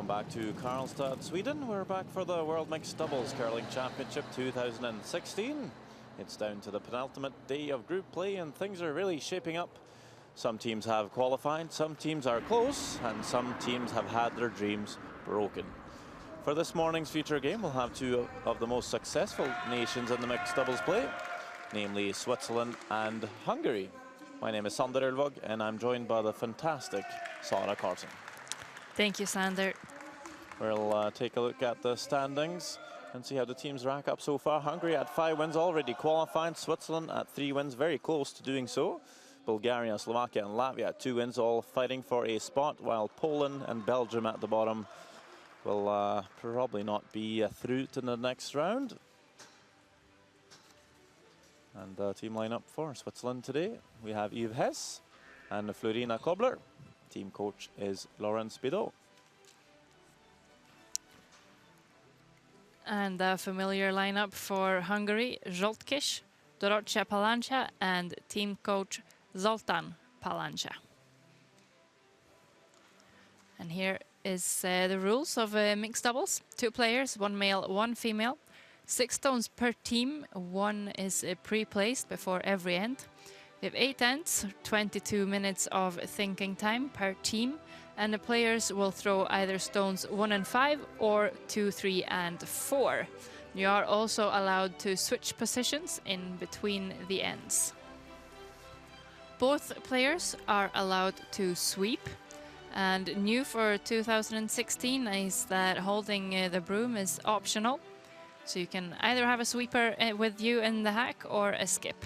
Welcome back to Karlstad, Sweden. We're back for the World Mixed Doubles Curling Championship 2016. It's down to the penultimate day of group play and things are really shaping up. Some teams have qualified, some teams are close, and some teams have had their dreams broken. For this morning's feature game, we'll have two of the most successful nations in the mixed doubles play, namely Switzerland and Hungary. My name is Sander Ulvåg, and I'm joined by the fantastic Sara Karlsson. Thank you, Sander. We'll take a look at the standings and see how the teams rack up so far. Hungary at 5 wins already qualified. Switzerland at 3 wins, very close to doing so. Bulgaria, Slovakia and Latvia at 2 wins, all fighting for a spot, while Poland and Belgium at the bottom will probably not be through to the next round. And the team lineup for Switzerland today, we have Yves Hess and Florina Kobler. Team coach is Laurence Bidot. And a familiar lineup for Hungary: Zsoltkis, Dorottya Palancha, and team coach Zoltán Palancha. And here is the rules of mixed doubles. 2 players, 1 male, 1 female. 6 stones per team. 1 is pre-placed before every end. We have 8 ends, 22 minutes of thinking time per team, and the players will throw either stones 1 and 5 or 2, 3 and 4. You are also allowed to switch positions in between the ends. Both players are allowed to sweep, and new for 2016 is that holding the broom is optional. So you can either have a sweeper with you in the hack or a skip.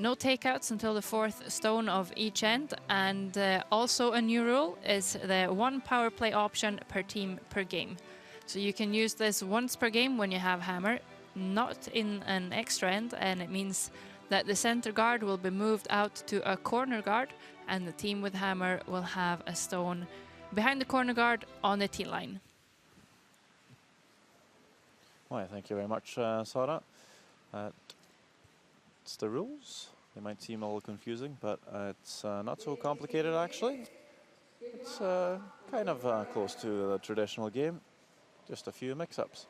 No takeouts until the 4th stone of each end, and also a new rule is the 1 power play option per team per game. So you can use this once per game when you have hammer, not in an extra end, and it means that the center guard will be moved out to a corner guard, and the team with hammer will have a stone behind the corner guard on the tee line. Well, thank you very much, Sara. It's the rules. They might seem a little confusing, but it's not so complicated actually. It's kind of close to the traditional game, just a few mix-ups.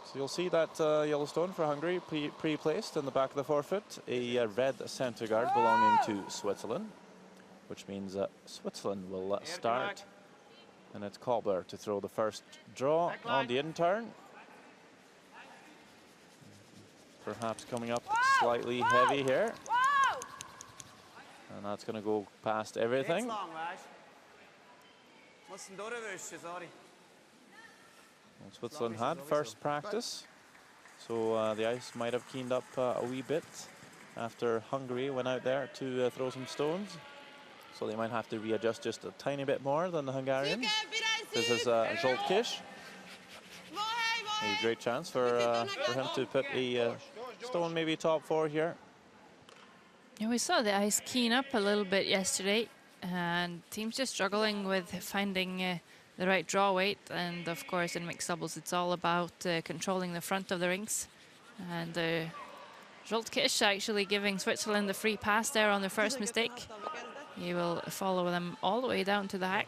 So you'll see that yellow stone for Hungary pre-placed in the back of the forefoot, a red center guard belonging to Switzerland, which means Switzerland will start, and it's Kobler to throw the first draw on the in-turn. Perhaps coming up slightly heavy here. And that's going to go past everything. And Switzerland had first practice, so the ice might have keened up a wee bit after Hungary went out there to throw some stones. So they might have to readjust just a tiny bit more than the Hungarians. This is Zsoltkis. A great chance for him to put a stone maybe top 4 here. Yeah, we saw the ice keen up a little bit yesterday, and teams just struggling with finding the right draw weight. And of course, in mixed doubles, it's all about controlling the front of the rings. And Zsoltkis actually giving Switzerland the free pass there on the first mistake. He will follow them all the way down to the hack.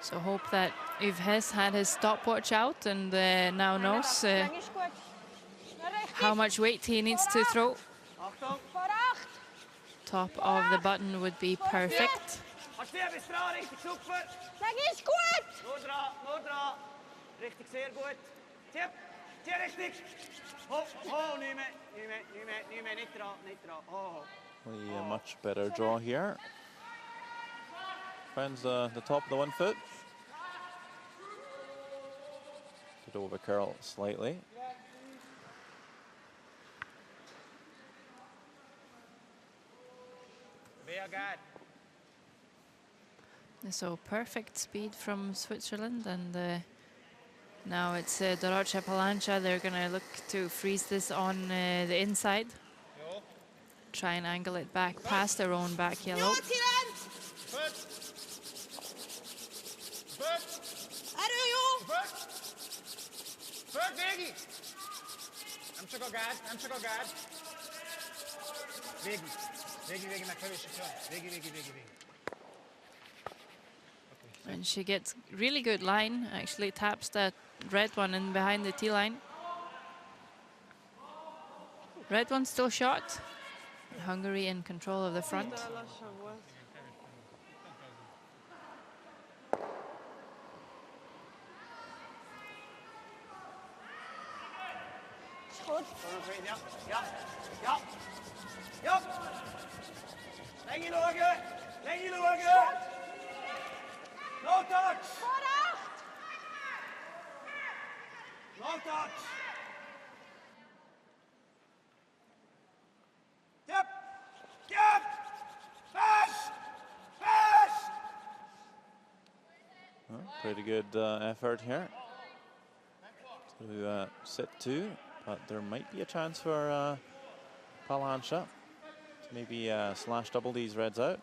So hope that Yves Hess had his stopwatch out and now knows how much weight he needs to throw. Top of the button would be perfect. A much better draw here. Finds the top of the 1 foot. Did over curl slightly. So perfect speed from Switzerland, and now it's Dorottya Palancha. They're going to look to freeze this on the inside. Try and angle it back past their own back yellow. And she gets really good line, actually taps that red one in behind the tee line. Red one still shot. Hungary in control of the front. No touch! No touch! Yep! Yep! Fast! Fast! Well, pretty good effort here to sit 2, but there might be a chance for Palansha to maybe slash double these reds out.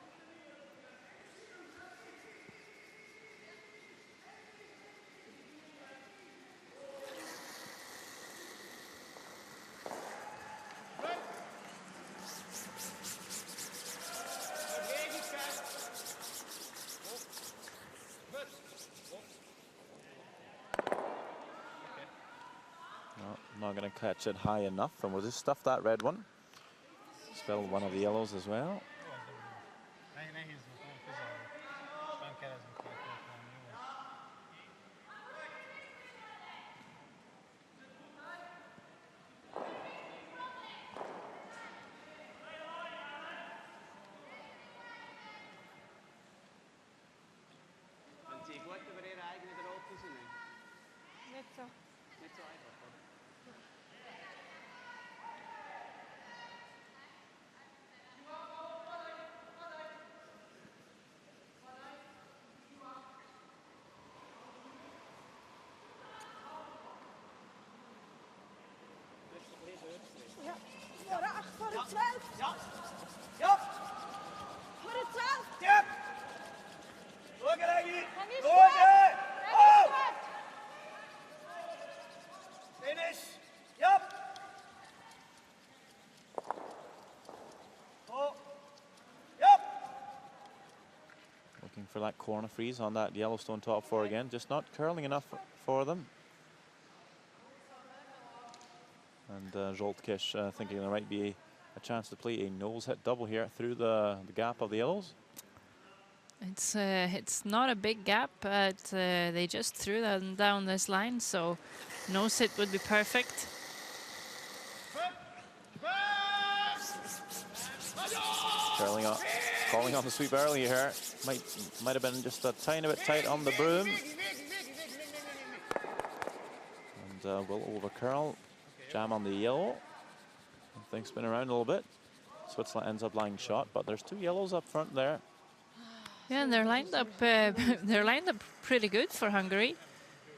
Not going to catch it high enough, and we'll just stuff that red one. Spell one of the yellows as well. Voor de 12. Ja. Ja. Voor de 12. Ja. Look at it. Look at it. Oh. Finish. Yep. Oh. Yep. Looking for that corner freeze on that Yellowstone top 4 again, just not curling enough for them. And Zsoltkish thinking there might be a chance to play a nose hit double here through the gap of the yellows. It's not a big gap, but they just threw them down this line, so nose hit would be perfect. Curling up, calling on the sweep early here. Might have been just a tiny bit tight on the broom. And will over curl. Jam on the yellow. Things spin around a little bit. Switzerland ends up lying shot, but there's 2 yellows up front there. Yeah, and they're lined up. They're lined up pretty good for Hungary.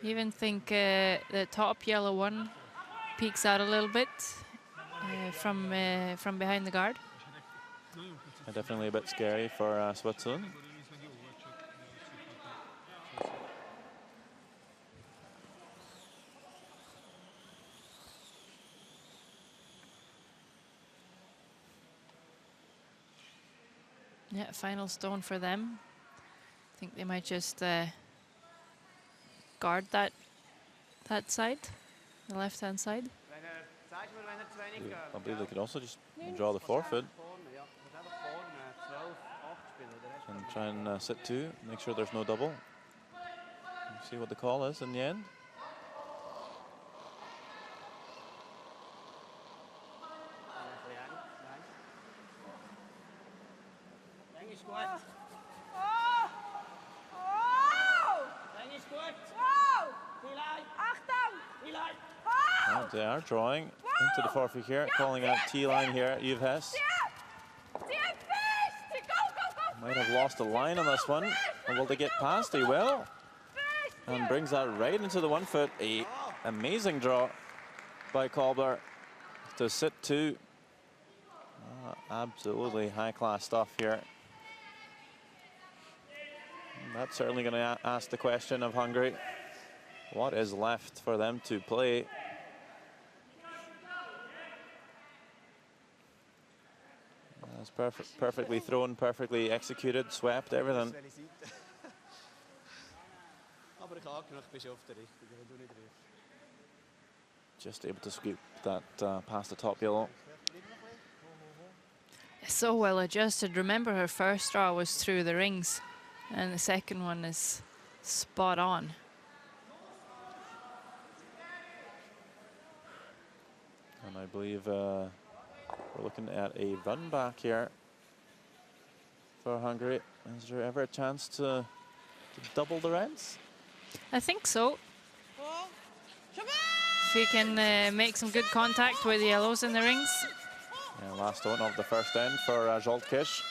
Even think the top yellow one peeks out a little bit from behind the guard. And definitely a bit scary for Switzerland. Yeah, final stone for them. I think they might just guard that side, the left-hand side. I believe they could also just draw the forfeit and try and sit 2, make sure there's no double. See what the call is in the end. They are drawing into the forfeit here, calling out T-line here at Yves. Might have lost a line on this one. And will they get past? They will. And brings that right into the 1 foot. A amazing draw by Kolber to sit 2. Absolutely high-class stuff here. And that's certainly going to ask the question of Hungary. What is left for them to play? That's perfectly thrown, perfectly executed, swept, everything. Just able to scoop that past the top yellow. So well adjusted. Remember, her first draw was through the rings, and the second one is spot on. And I believe we're looking at a run back here for Hungary. Is there ever a chance to double the rents? I think so. If he can make some good contact with the yellows in the rings. Yeah, last one of the first end for Zsoltkiss.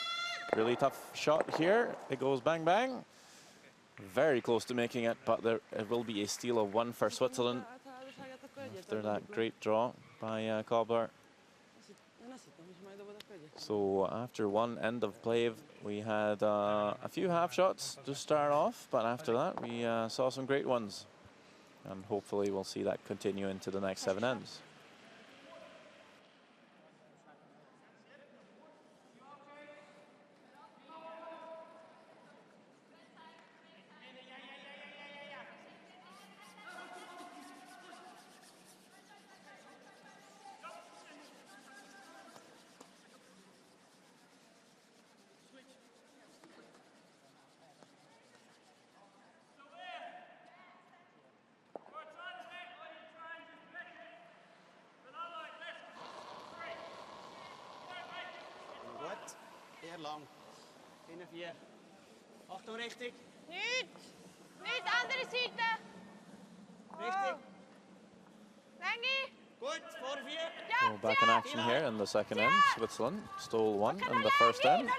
Really tough shot here. It goes bang, bang. Very close to making it, but it will be a steal of 1 for Switzerland after that great draw by Cobbler. So after one end of play, we had a few half shots to start off, but after that we saw some great ones. And hopefully we'll see that continue into the next 7 ends. Lang. 4. Achtung, richtig. Niet, andere Seite. Richtig. Lange. Goed, voor 4. So back in action here in the second end. Switzerland stole 1 in the first end.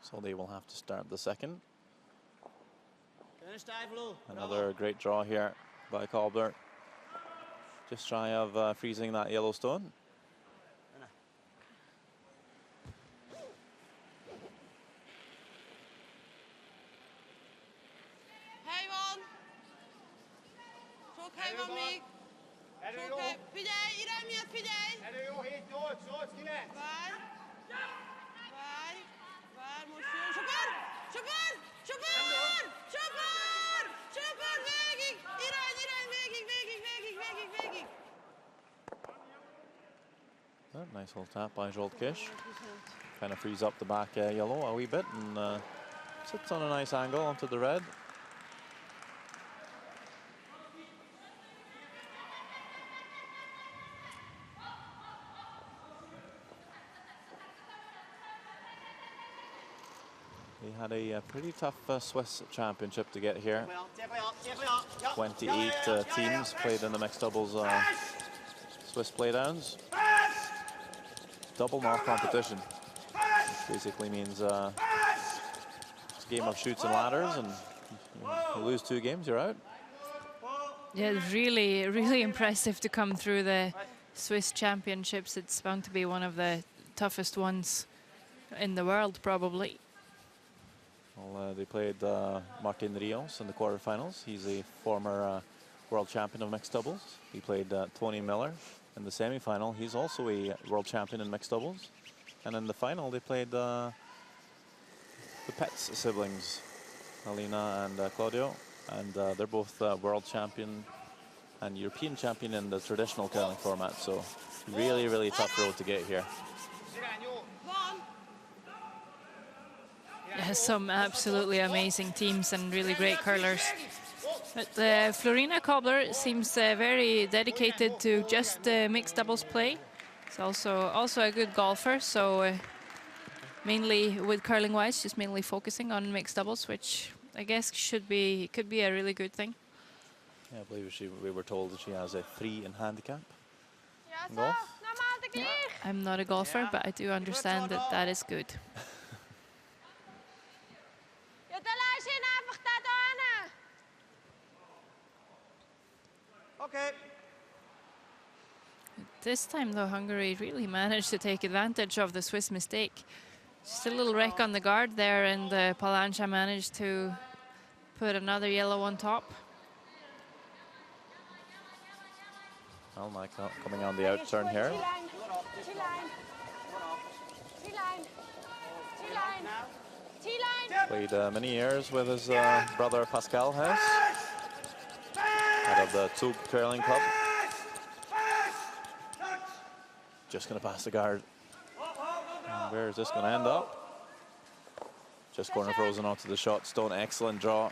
So they will have to start the second. Another great draw here by Cobbler. Just shy of freezing that yellow stone. Nice little tap by Zsoltkiss. Kind of frees up the back yellow a wee bit and sits on a nice angle onto the red. We had a pretty tough Swiss championship to get here. 28 teams played in the mixed doubles Swiss playdowns. Double knock competition. Which basically means it's a game of shoots and ladders, and you lose 2 games, you're out. Yeah, really impressive to come through the Swiss championships. It's bound to be one of the toughest ones in the world, probably. Well, they played Martin Rios in the quarterfinals. He's a former world champion of mixed doubles. He played Tony Miller in the semi-final. He's also a world champion in mixed doubles. And in the final, they played the Petz siblings, Alina and Claudio. And they're both world champion and European champion in the traditional curling format. So really tough road to get here. Yeah, some absolutely amazing teams and really great curlers. But Florina Cobbler seems very dedicated to just mixed doubles play. She's also a good golfer, so mainly with curling wise, she's mainly focusing on mixed doubles, which I guess could be a really good thing. Yeah, I believe we were told that she has a 3 in handicap in golf. Yeah, I'm not a golfer, but I do understand that is good. Okay. This time, though, Hungary really managed to take advantage of the Swiss mistake. Just a little wreck on the guard there, and Palancha managed to put another yellow on top. Well, Mike coming on the out turn here. T-line. T-line. T-line. Played many years with his brother Pascal has. Out of the Zug curling club. Just going to pass the guard. And where is this going to end up? Just corner frozen onto the shot. Stone, excellent draw.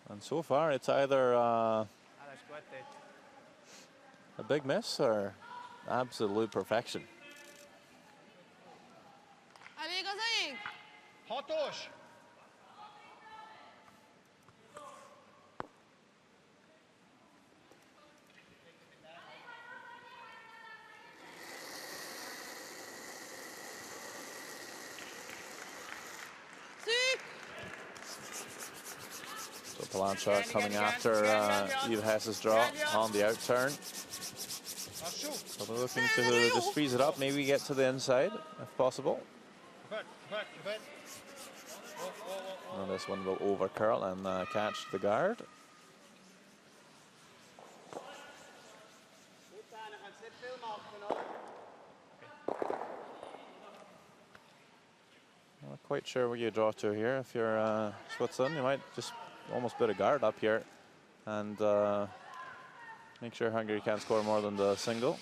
And so far, it's either a big miss or absolute perfection. Ali, igazaink? Hatos! Szűk! So Palanchar coming after Yves Hess's draw on the outturn. Lassú! So they're looking to just freeze it up, maybe get to the inside if possible. But. And this one will over curl and catch the guard. Not quite sure where you draw to here. If you're Switzerland, you might just almost put a guard up here and make sure Hungary can't score more than the single.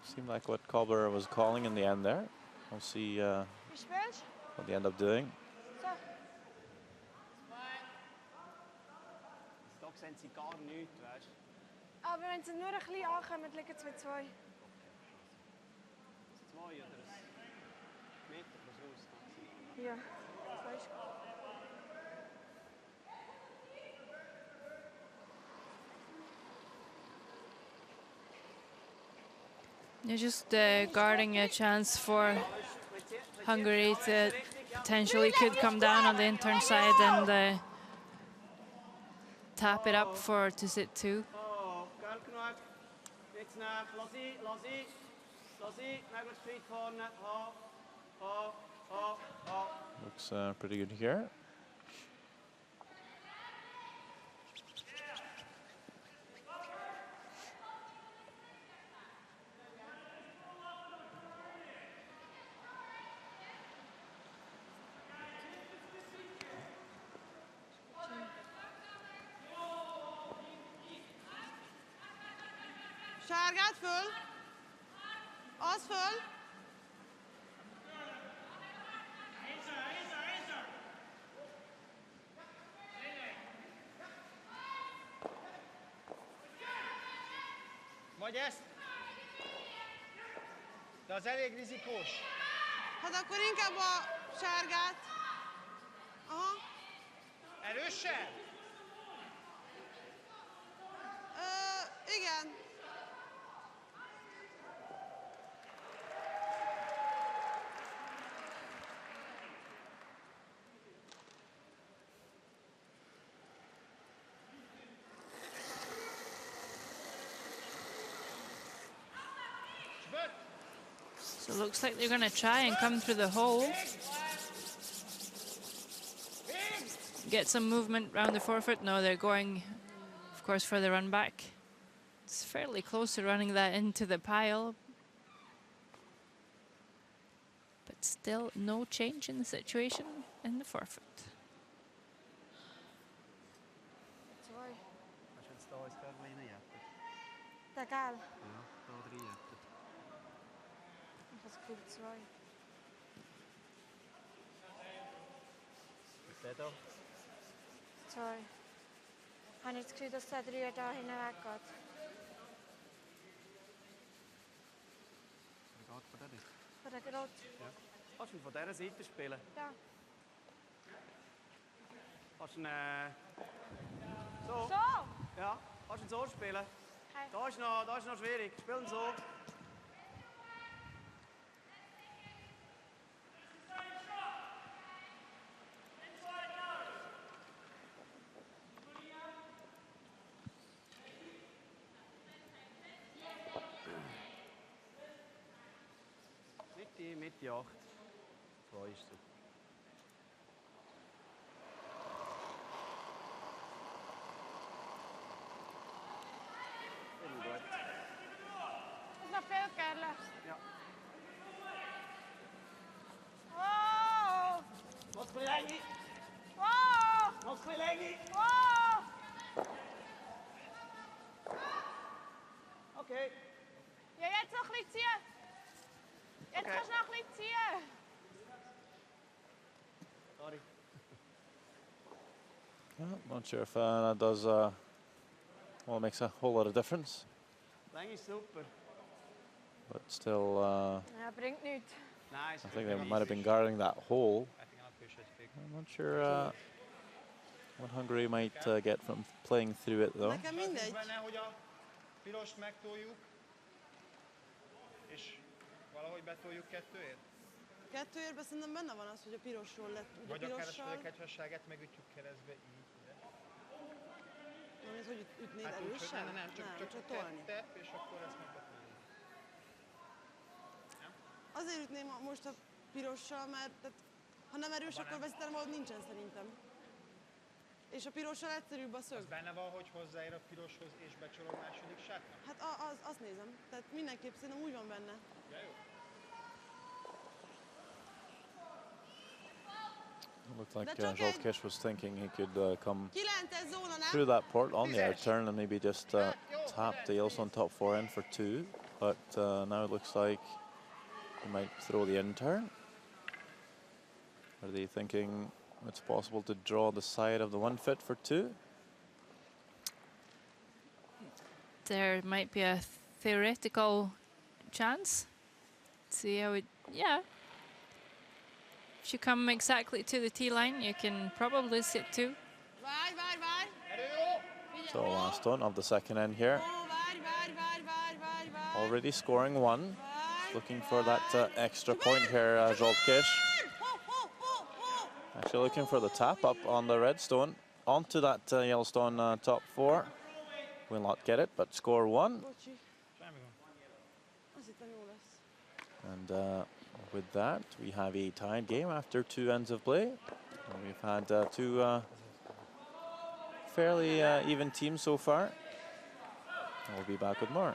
Seemed like what Cobbler was calling in the end there. We'll see Wie speelt? what they end up doing. Zo. Doch sind sie gar nichts, weißt du? Aber wenn sie nur ein bisschen ankommen, liegen es mit 2. 2 oder ein Meter plus aus. Ja, 2 ist gut. You're just guarding a chance for Hungary to potentially could come down on the intern side and tap it up for to sit 2. Oh, geil genug. Jetzt nach. Lass ihn. Möglichst weit vorne. Looks pretty good here. Schergaat vul. As vul. Vagy ezt? De az elég rizikós. Hát akkor inkább a sárgát. Aha. Erősen? Igen. So it looks like they're going to try and come through the hole. Get some movement around the forefoot. No, they're going, of course, for the run back. It's fairly close to running that into the pile. But still no change in the situation in the forefoot. 2. Als je het staan is, kan je alleen jetten. Dat kan. Ja, daar 3 jetten. Dat is goed 2. Is dat dan? 2. Habe ich das Gefühl, dass der 3 da hinten weggeht. Wie geht von der nicht? Von der Grot. Ja. Kannst du ihn von dieser Seite spielen? Ja. Kannst du ihn so? So. Ja, kannst du ihn so spielen? Okay. Da ist noch schwierig. Spiel ihn so. Mitte 8. 2 ist so. Gut. Well, not sure if that does, well, it makes a whole lot of difference. Länge is super. But still, Ja, brengt nu. Nice. I think they might have been guarding that hole. I'm not sure what Hungary might get from playing through it, though. Nekem mindegy. Benne, hogy a pirost megtoljuk, és valahogy betoljuk kettőért? Kettőérben szerintem benne van az, hogy a pirosról lett. Ugye Vagy akár a pirossal. fölkegyhesságet megütjük keresztbe így. ide. Nem, ez hogy ütnéd Hát úgy, hogy erősen? nem, csak tolni. tepp, és akkor ezt megkapnálni. Azért ütném most a pirossal, mert tehát, ha nem erős, akkor veszítem, ahol nincsen szerintem. És a pirossal egyszerűbb a szög. Az benne van, hogy hozzáér a piroshoz és becsorog második sátnak? Hát azt nézem. Tehát mindenképp szerintem úgy van benne. Ja, jó. It looked like Zsoltkis was thinking he could come 9-es zóna, nem? through that port on the outturn and maybe just tap the Ilson top four in for two. But now it looks like he might throw the in turn. Are they thinking it's possible to draw the side of the one fit for two? There might be a theoretical chance. See how it, yeah. If you come exactly to the tee line, you can probably sit two. Várj, várj, várj! So last one of the second end here. Várj, várj, várj, várj, várj, várj. Already scoring one. Várj, Looking for that extra point here, Zsoltkis. Ho, ho, ho, ho. Actually looking for the tap up on the red stone. Onto that Yellowstone top four. Will not get it, but score one. Bocsi. Semmi gond. Azt hittem jó lesz. And with that, we have a tied game after two ends of play. And we've had two fairly even teams so far. And we'll be back with more.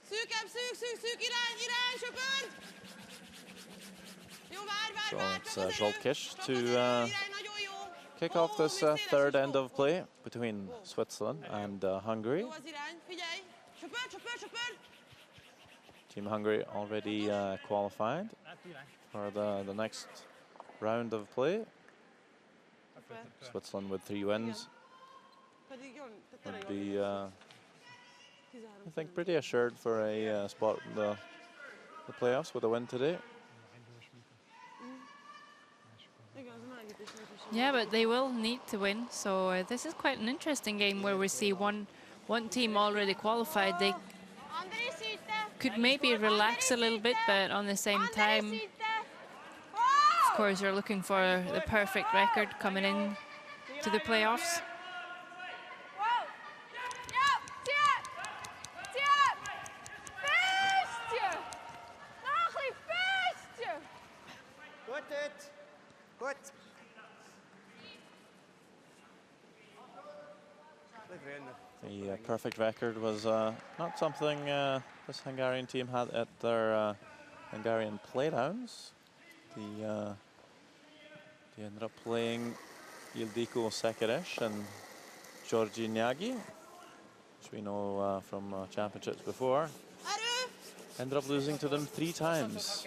Szűkebb, szűk, irány, söpörd! Jó, várj, So várj, it's csak az erő, Zsoltkis csak to az erő, irány, nagyon jó. kick off this third end of play between Switzerland and Hungary. Jó az irány, figyelj! Söpörd! Team Hungary already qualified for the next round of play. Switzerland with 3 wins Pedig jól, te would tényleg be, jól. I think, pretty assured for a spot in the playoffs with a win today. Igen, az a melegítés is. Yeah, but they will need to win. So this is quite an interesting game where we see one team already qualified. They André szíte! could maybe relax a little bit, but on the same time, André szíte! of course, you're looking for the perfect record coming in to the playoffs. Goed. The perfect record was not something this Hungarian team had at their Hungarian playdowns. They ended up playing Ildiko Sekeres and Georgi Nyagi, which we know from championships before. Erő! Ended up losing to them 3 times,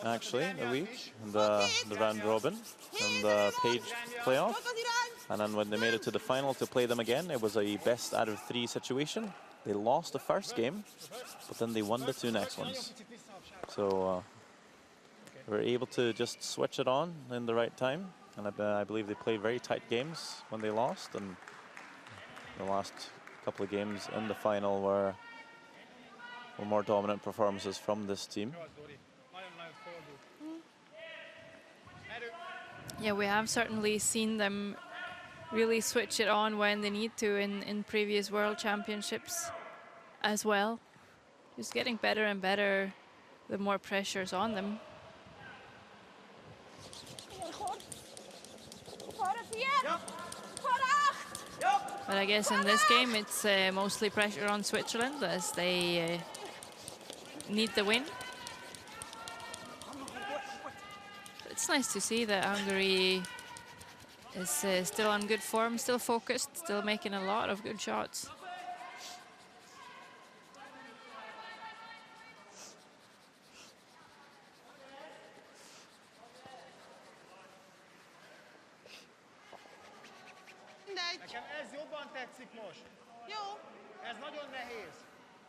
actually, in the week, in the round robin and the page playoff. Csak az irány! And then when they made it to the final to play them again, it was a best out of 3 situation. They lost the first game, but then they won the 2 next ones. So they were able to just switch it on in the right time. And I believe they played very tight games when they lost. And the last couple of games in the final were more dominant performances from this team. Yeah, we have certainly seen them really switch it on when they need to in previous World Championships as well. Just getting better and better the more pressure's on them. But I guess in this game it's mostly pressure on Switzerland as they need the win. It's nice to see that Hungary is still on good form, still focused, still making a lot of good shots. Nekem ez jobban tetszik most. Jó. Ez nagyon nehéz.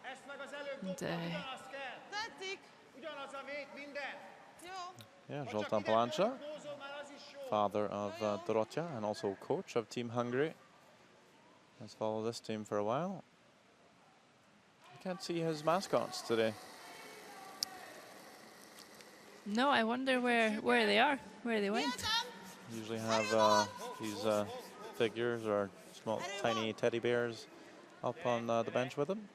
Ezt meg az előbb dobtam, ugyanaz kell. Tetszik. Ugyanaz a vét, minden. Jó. Yeah, Zoltán Palanca, father of Dorottya and also coach of Team Hungary, has followed this team for a while. You can't see his mascots today. No, I wonder where they are, where they went. Usually have these figures or small, tiny teddy bears up on the bench with them.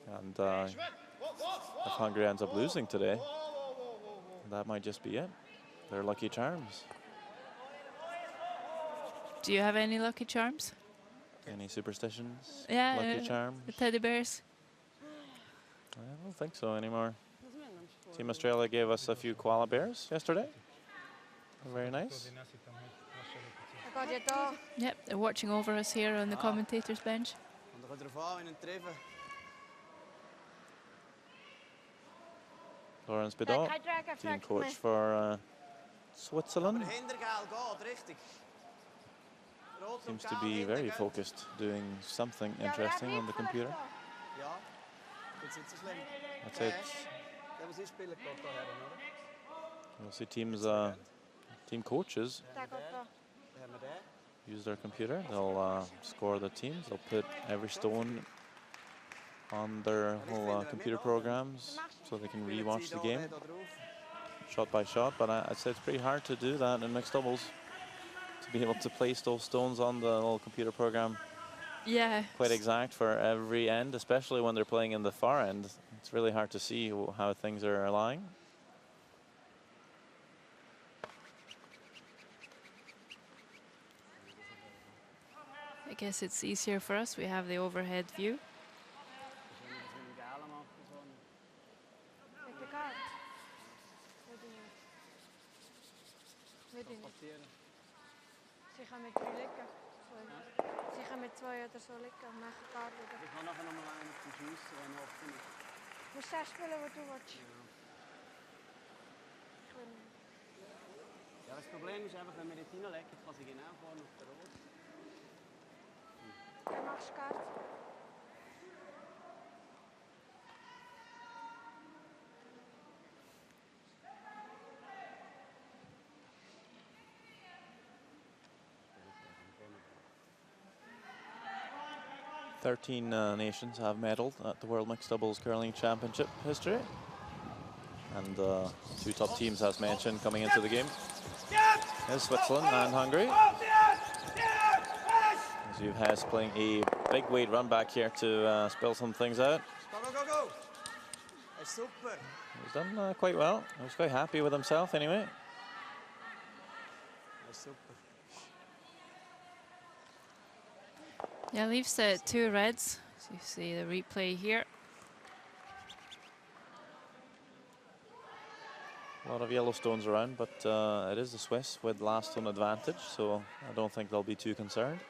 And if Hungary ends up losing today, that might just be it. They're lucky charms. Do you have any lucky charms? Any superstitions? Yeah, Lucky charms? the teddy bears. I don't think so anymore. Team Australia gave us a few koala bears yesterday. Very nice. Yep, they're watching over us here on the commentators bench. Lawrence Bidot, team coach for Switzerland. Seems to be very focused, doing something interesting on the computer. That's it. You'll see team coaches use their computer. They'll score the teams. They'll put every stone on their whole computer programs so they can re-watch the game shot by shot. But I'd say it's pretty hard to do that in mixed doubles, to be able to place those stones on the little computer program. Yeah. Quite exact for every end, especially when they're playing in the far end. It's really hard to see how things are lying. I guess it's easier for us. We have the overhead view. Sicher mit 3 liegen. Sicher mit 2 oder so liegen und machen Karte wieder. Ich kann nachher nochmal einen zum Schiessen, wenn er offen ist. Musst du das spielen, was du willst? Ja, das Problem ist einfach, wenn wir nicht hineinlegen, kann sie genau vorne auf der Rot. Dann machst du Karte. Nations have medaled at the World Mixed Doubles Curling Championship history. And 2 top teams, as mentioned, coming into the game is Switzerland and Hungary. As you has playing a big weight run back here to spill some things out. Go! Super! He's done quite well. I was quite happy with himself anyway. Super. Yeah, leaves 2 reds. So you see the replay here. A lot of yellow stones around, but it is the Swiss with last stone advantage, so I don't think they'll be too concerned.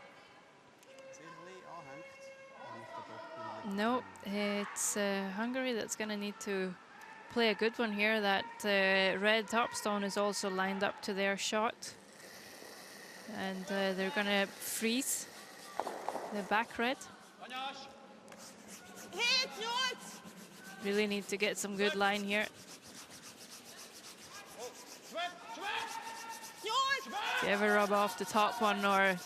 No, it's Hungary that's going to need to play a good one here. That red top stone is also lined up to their shot. And they're going to freeze the back red. Really need to get some good line here. If you ever rub off the top one or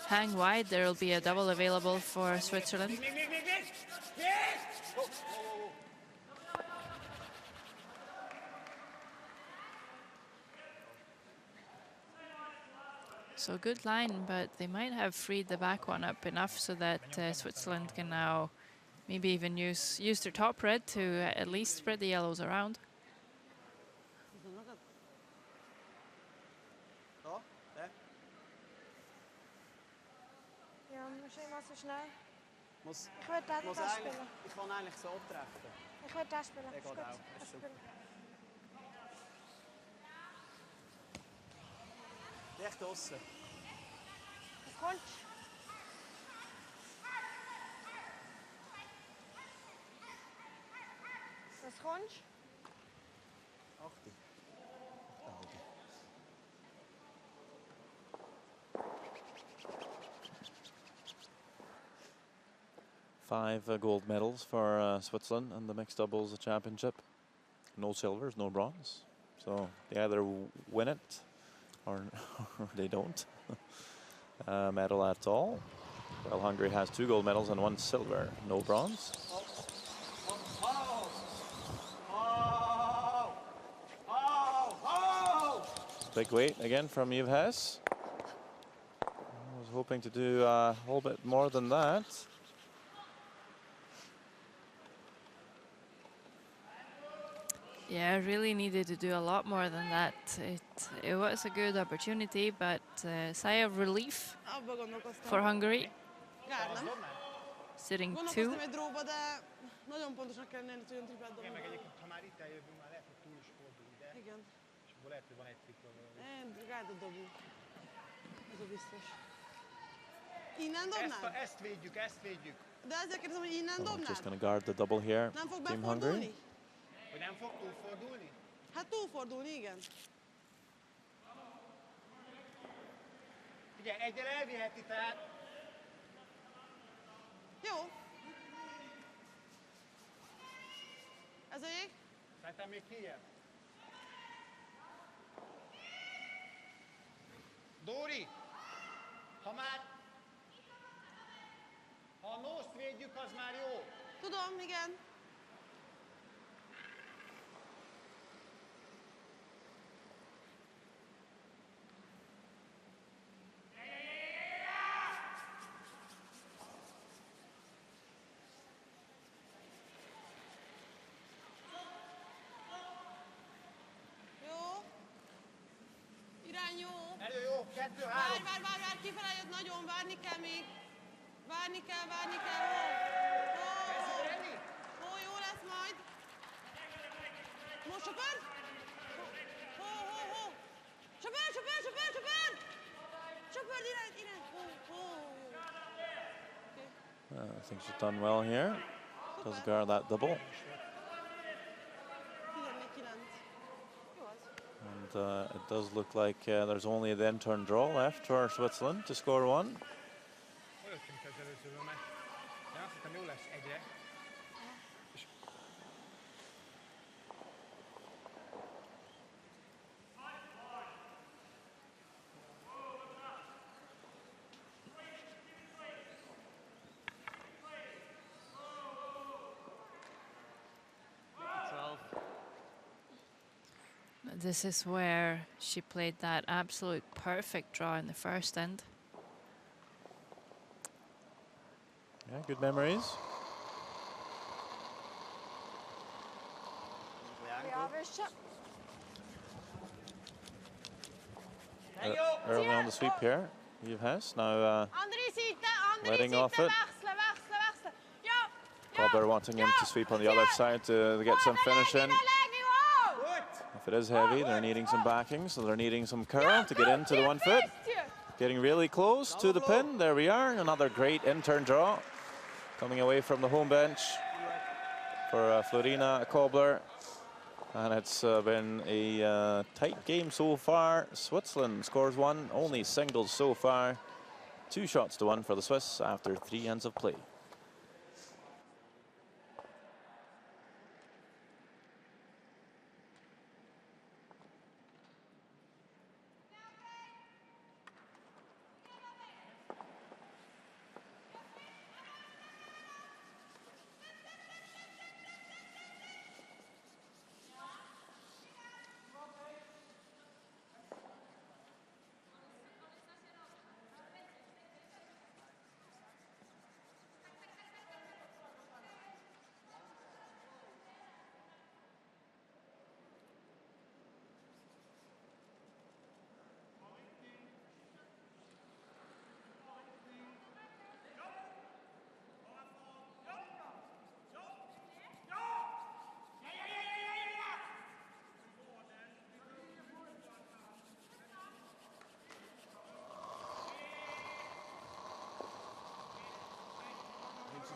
hang wide, there will be a double available for Switzerland. So good line, but they might have freed the back one up enough so that Switzerland can now maybe even use their top red to at least spread the yellows around. Ja, muss immer so schnell. Muss, Ich würde das muss das eigentlich, spielen. ich kann eigentlich so treffen. Ich würde das spielen. Der Ist geht gut. auch. Das Ist super. spielen. Recht aussen. Was kommt? Was kommt? Achtung. Five gold medals for Switzerland in the mixed doubles championship. No silvers, no bronze. So they either win it or they don't medal at all. Well, Hungary has 2 gold medals and 1 silver, no bronze. Big weight again from Yves Hess. I was hoping to do a whole bit more than that. Yeah, really needed to do a lot more than that. It was a good opportunity, but sigh of relief Abba gondolkoztam. for Hungary, Kár, nem? sitting 2. Gondolkoztam egy dróba, de nagyon pontosan kellene lenni, hogy olyan triplát dobni. Meg egyébként, ha már itt eljövünk, már lehet, hogy túl is fordul ide, Igen. és akkor lehet, hogy van egy tripla valami. Gátat dobunk. Ez a biztos. Innen Ezt, dobnád? ezt védjük, ezt védjük. De ezzel kérdezem, hogy innen So just dobnád? going to guard the double here, Nem fog Team befordulni? Hungary. Hogy nem fog túlfordulni? Hát túlfordulni, igen. Igen, egyel elviheti, tehát Jó. Ez a jég? szerintem még kijebb. Dóri, ha a nószt védjük, az már jó. Tudom, igen. Jó. Irány jó. Elő jó, 2-3. Várj, kifele jött nagyon, várni kell még. Várni kell, hó, jó lesz majd. Most söpör? Hó. Söpör! Söpör, irány. Hó, jó. I think she's done well here. Does guard that double. 14-9. Jó az. And it does look like there's only the in-turn draw left for Switzerland to score 1. Előttünk az előzőből, mert én azt hittem, jó lesz egyre. És This is where she played that absolute perfect draw in the first end. Yeah, good memories. Ja, visst. Early on the sweep here. Yves Hess now André sida, letting off it. växla. Ja. Cobbler wanting him to sweep on the other side to get some finish in. If it is heavy, they're needing some backing, so they're needing some curl to get into the 1 foot. Getting really close to the pin. There we are. Another great in-turn draw. Coming away from the home bench for Florina Cobbler. And it's been a tight game so far. Switzerland scores 1, only singles so far. 2 shots to 1 for the Swiss after 3 ends of play.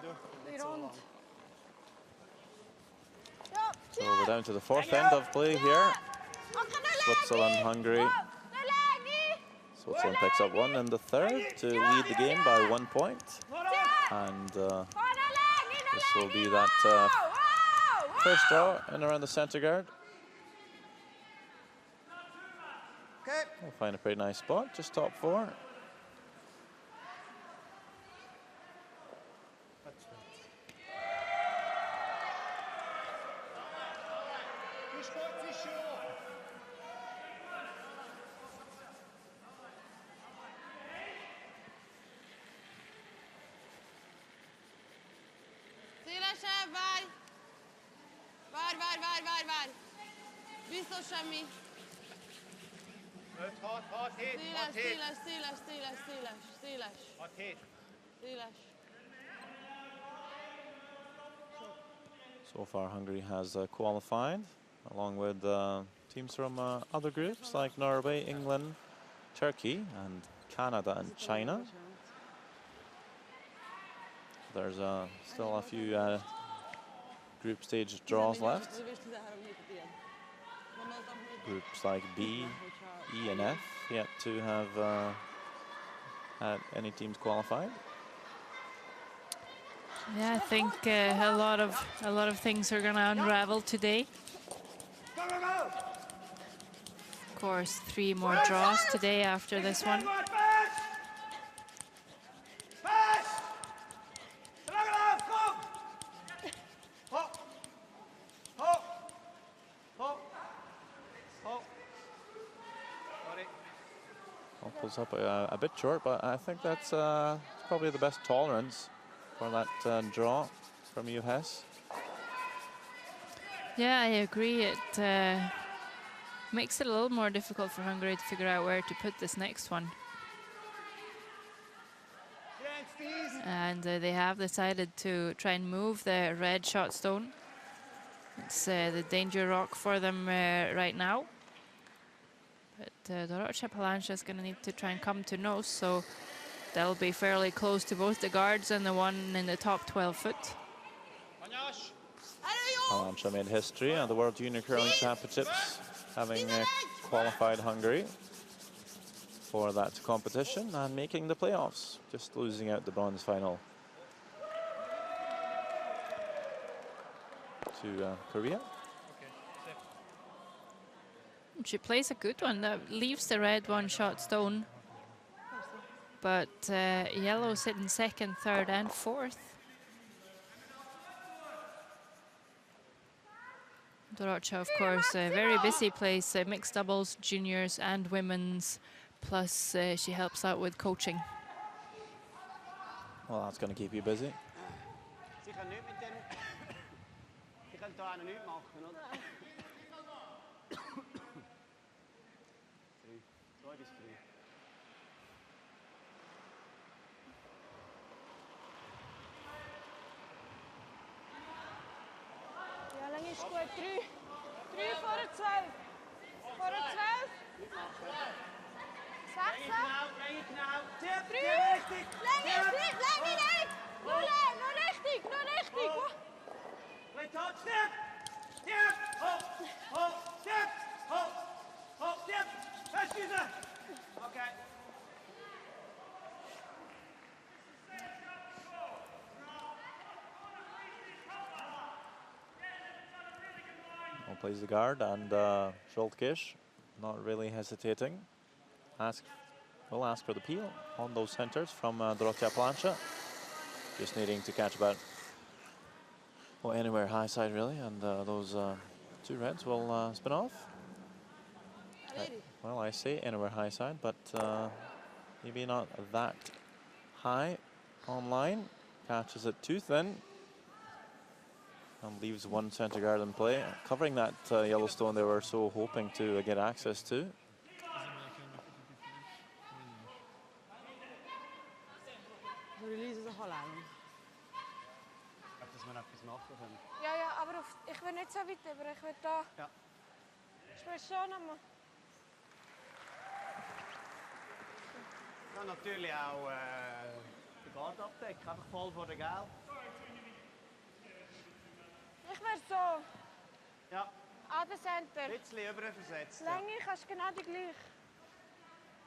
Die rond. So we're down to the fourth end of play here. Switzerland, Hungary. Switzerland picks up one in the third to lead the game by 1 point. And this will be that first draw in around the center guard. We'll find a pretty nice spot, just top four. Szélesebb, várj! Várj! Biztos semmi. 5, 6, 7, Széles. 6, 7. Széles. So far, Hungary has qualified, along with teams from other groups like Norway, England, Turkey, and Canada and China. There's still a few group stage draws left. Groups like B, E, and F yet to have had any teams qualified. Yeah, I think a lot of things are going to unravel today. Of course, 3 more draws today after this one. Pulls up a bit short, but I think that's probably the best tolerance for that draw from you, Hess. Yeah, I agree. It makes it a little more difficult for Hungary to figure out where to put this next one. And they have decided to try and move the red shot stone. It's the danger rock for them right now. But Dorothea Palancha is going to need to try and come to nose, so they'll be fairly close to both the guards and the one in the top 12 foot. Palancha made history at the World Junior Curling Championships, having qualified Hungary for that competition and making the playoffs, just losing out the bronze final to Korea. She plays a good one that leaves the red one-shot stone, but yellow sitting second, third, and fourth. Dorothea, of course, a very busy place, mixed doubles, juniors, and women's. Plus, she helps out with coaching. Well, that's going to keep you busy. Ja, lang is goed. 3 voor het 12. Voor het 12. 6. 3. Lang is niet. No richtig. Play touch, step. Hop, step. Fast user. Okay. Plays the guard, and Schultkish not really hesitating. Will ask for the peel on those centers from Dorothea Palancha. Just needing to catch about anywhere high side really, and those 2 reds will spin off. Well, I say anywhere high side, but maybe not that high on line. Catches it too thin. And leaves one center guard in play, covering that yellow stone they were so hoping to get access to. Ja, aber ich will nicht so weit über. Ich will da. Ja. Ich will schon nochmal. Kan natuurlijk ook de guard opdekken, einfach voll voor de gaal. der Center. Ein bisschen überversetzt. Die Länge kannst du genau die gleich.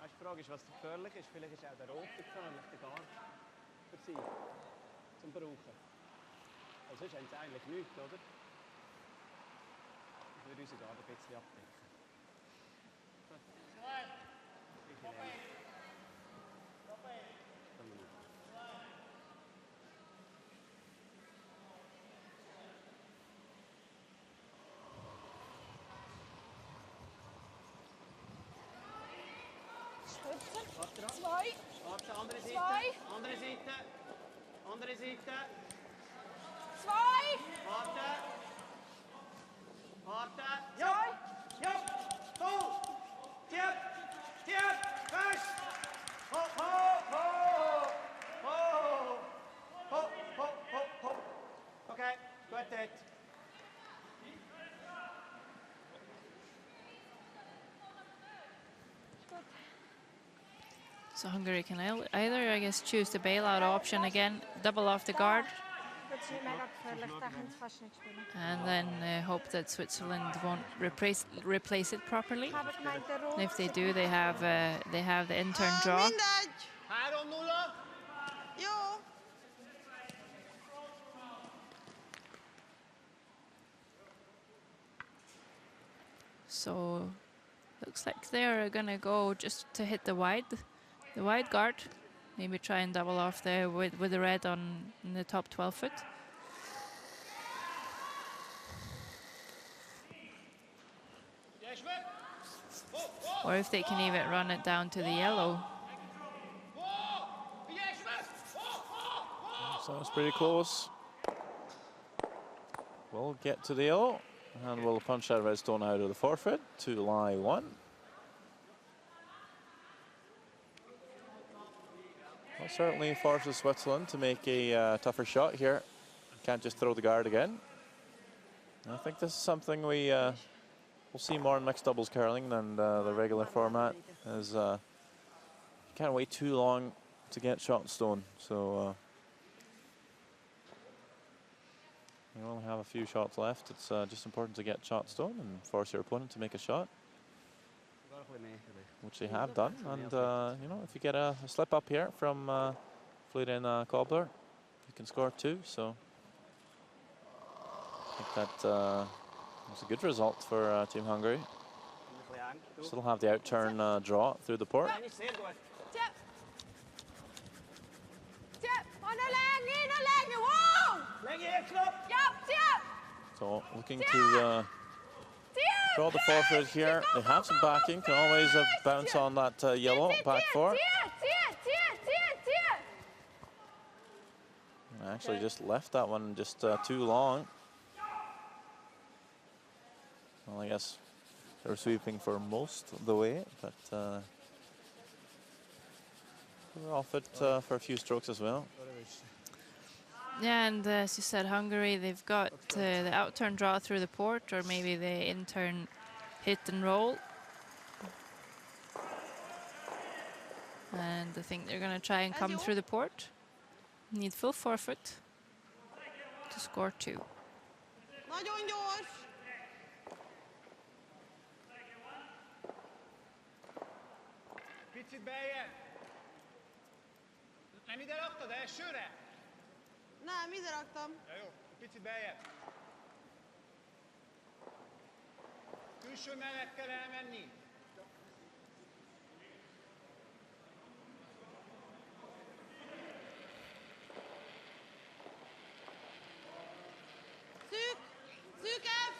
Die Frage ist, was gefährlich ist. Vielleicht ist auch der rote gefährlich, der Guard für sie zum Brauchen. Also sonst haben sie eigentlich nichts, oder? Ich würde unseren Guard ein bisschen abdecken. Zwei. Warte, andere Seite. Zwei. Andere Seite. Andere Seite. Zwei. Warte. Warte. Ja. Ja. Voll. Tiep. Tiep. Fest. Ho, ho, ho. Ho. Ho, ho, ho, ho. Okay, gut dort. So Hungary can either, I guess, choose the bailout option again, double off the guard, Das ist nicht mega gefährlich, da können sie fast nicht spielen. and then hope that Switzerland won't replace it properly. Ich habe gemeint, der And Rot. if they do, they have the in-turn draw. Mindegy. 3-0. Jó. So looks like they're gonna go just to hit the wide guard. Maybe try and double off there with the red on the top 12 foot. Or if they can even run it down to the yellow. So it's pretty close. We'll get to the yellow, and we'll punch that red stone out of the forfeit to lie 1. Well, certainly forces Switzerland to make a tougher shot here. Can't just throw the guard again. I think this is something we'll see more in mixed doubles curling than the regular format. Is you can't wait too long to get shot stone. So you only have a few shots left. It's just important to get shot stone and force your opponent to make a shot, which they have done. And you know, if you get a slip up here from Florian Kobler, you can score 2. So I think that was a good result for Team Hungary. Still have the outturn draw through the port. Tiep. Tiep. Oh, no länge, wow! Länge hier, Knopf. Ja, tiep. So looking to draw the forfeit here. They have some backing, can always bounce on that yellow back 4. Tiep. I actually just left that one just too long. Well, I guess they were sweeping for most of the way, but they were off it for a few strokes as well. Yeah, and as you said, Hungary, they've got the outturn draw through the port, or maybe the in-turn hit and roll. And I think they're going to try and come through the port. Need full forfeit to score 2. Nagyon gyors. Picit beljebb. Nem ide raktad elsőre? Nem, ide raktam. Ja, jó, picit beljebb. Külső mellett kell elmenni.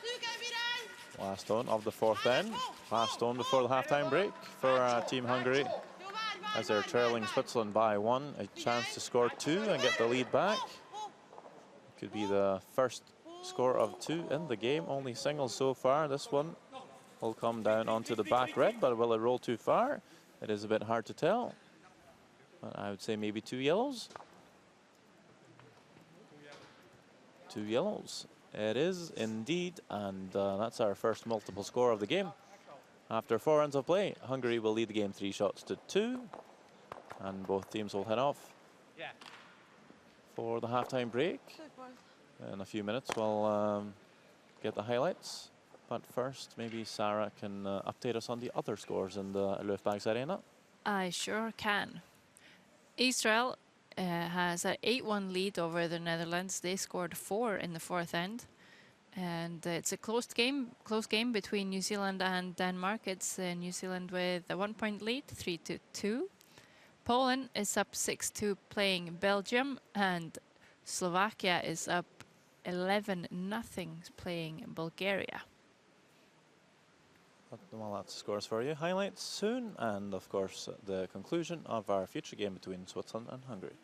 Szűkebb irány. Last stone of the 4th end. Last stone before the halftime break for Team Hungary. Jó, várj, As they're trailing Switzerland by 1, a chance to score 2 and get the lead back. Could be the first score of 2 in the game. Only singles so far. This one will come down onto the back red, but will it roll too far? It is a bit hard to tell. But I would say maybe 2 yellows. 2 yellows. It is indeed, and that's our first multiple score of the game. After 4 rounds of play, Hungary will lead the game 3 shots to 2, and both teams will head off for the halftime break. In a few minutes, we'll get the highlights But first, maybe Sarah can update us on the other scores in the Löfbergs Arena. I sure can. Israel has an 8-1 lead over the Netherlands. They scored 4 in the fourth end. And it's a close game between New Zealand and Denmark. It's New Zealand with a 1-point lead, 3-2. Poland is up 6-2 playing Belgium, and Slovakia is up 11-0 playing Bulgaria. Well, that's the scores for you. Highlights soon, and of course the conclusion of our future game between Switzerland and Hungary.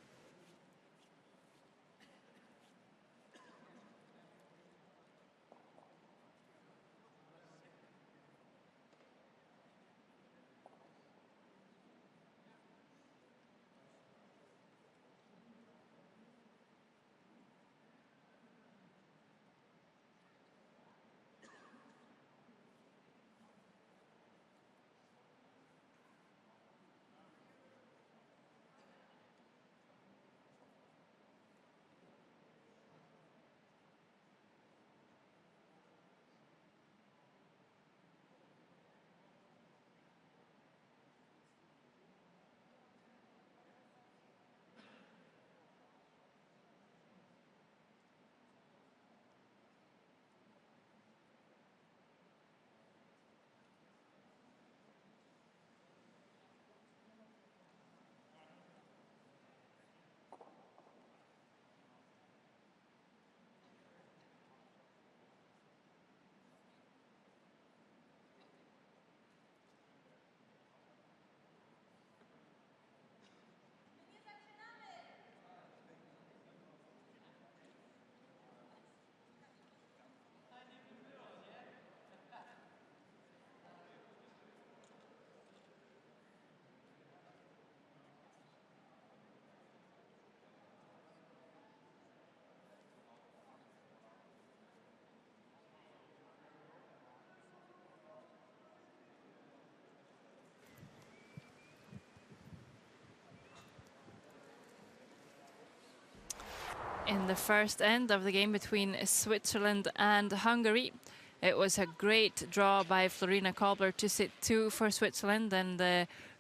In the first end of the game between Switzerland and Hungary, it was a great draw by Florina Kolber to sit 2 for Switzerland, and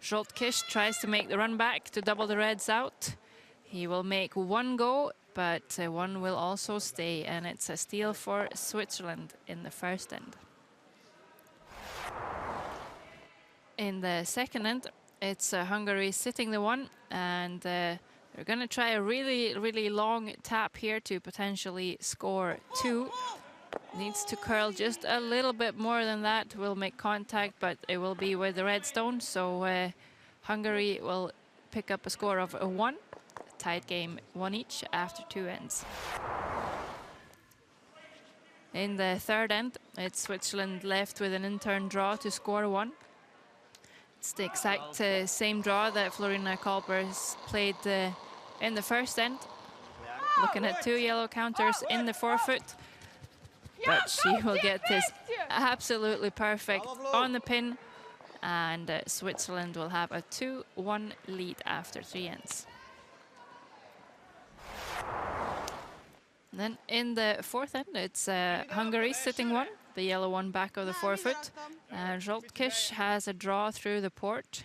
Zsoltkiss tries to make the run back to double the Reds out. He will make 1 go, but 1 will also stay, and it's a steal for Switzerland in the first end. In the second end, it's Hungary sitting the 1, and they're going to try a really long tap here to potentially score 2. Needs to curl just a little bit more than that. Will make contact, but it will be with the red stone. So Hungary will pick up a score of a 1. Tied game, 1 each after 2 ends. In the third end, it's Switzerland left with an in-turn draw to score 1. It's the exact same draw that Florina Kolber's played in the first end. Looking at 2 yellow counters in the forefoot. But she will get this absolutely perfect on the pin. And Switzerland will have a 2-1 lead after 3 ends. Then in the fourth end, it's Hungary sitting 1. The yellow one back of the forefoot. And Zsoltkiss has a draw through the port.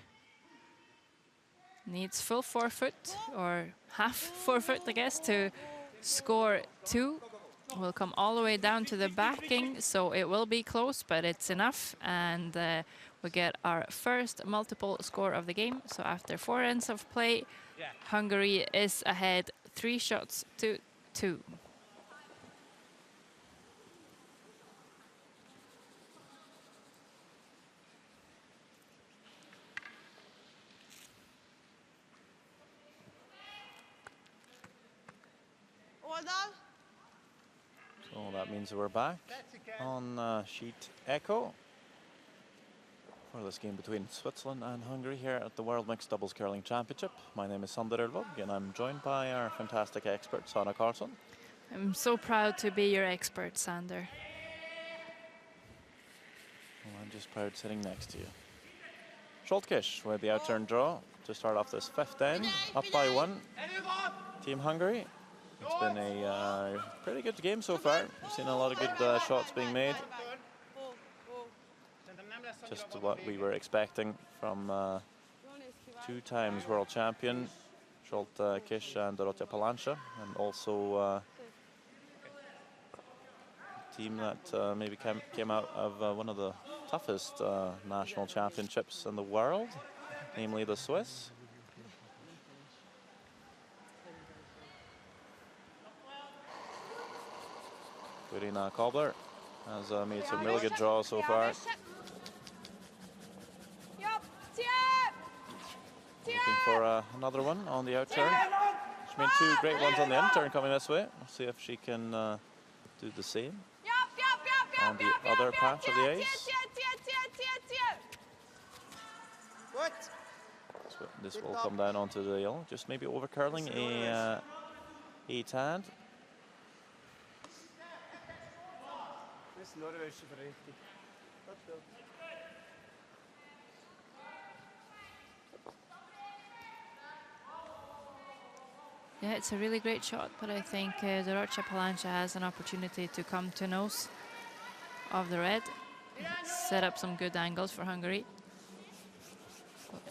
Needs full forefoot, or half forefoot, I guess, to score 2. Will come all the way down to the backing, so it will be close, but it's enough. And we get our first multiple score of the game. So after 4 ends of play, Hungary is ahead 3 shots to 2. So that means we're back on sheet Echo for this game between Switzerland and Hungary here at the World Mixed Doubles Curling Championship. My name is Sander Ulvåg, and I'm joined by our fantastic expert, Sanna Karlsson. I'm so proud to be your expert, Sander. Well, I'm just proud sitting next to you. Zsoltkiss with the outturn draw to start off this 5th end, up by 1. Team Hungary. It's been a pretty good game so far. We've seen a lot of good shots being made. just what we were expecting from two times world champion Zsolt Kiss and Dorottya Palancia, and also a team that maybe came out of one of the toughest national championships in the world, namely the Swiss. Irina Kobler has made some really good draws so far. Looking for another one on the out turn. She's made two great ones on the in turn coming this way. We'll see if she can do the same on the other patch of the ice. So this will come down onto the yellow, just maybe over curling a tad. Yeah, it's a really great shot, but I think Dorottya Palancia has an opportunity to come to nose of the red, set up some good angles for Hungary.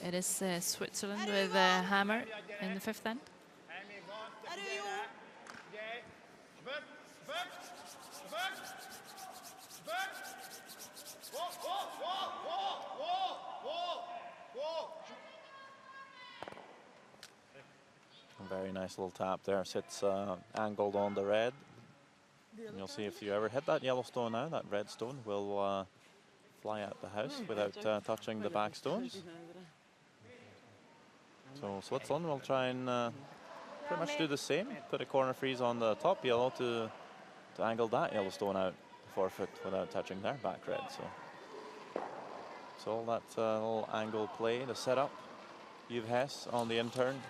It is Switzerland with a hammer in the fifth end. A very nice little tap there, sits angled on the red. And you'll see if you ever hit that yellow stone now, that red stone will fly out the house without touching the back stones. So Switzerland will try and pretty much do the same, put a corner freeze on the top yellow to angle that yellow stone out the forefoot without touching their back red. So all that little angle play, the setup. You've Hess on the in turn.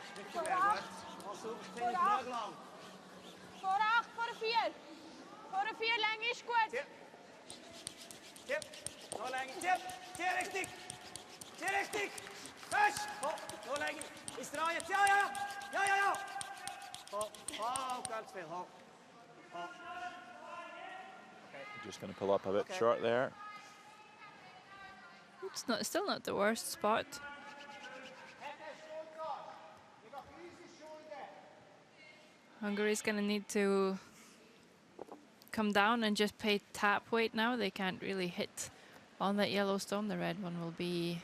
Just going to pull up a bit short there. It's still not the worst spot. Hungary's going to need to come down and just pay tap weight now. They can't really hit on that yellow stone. The red one will be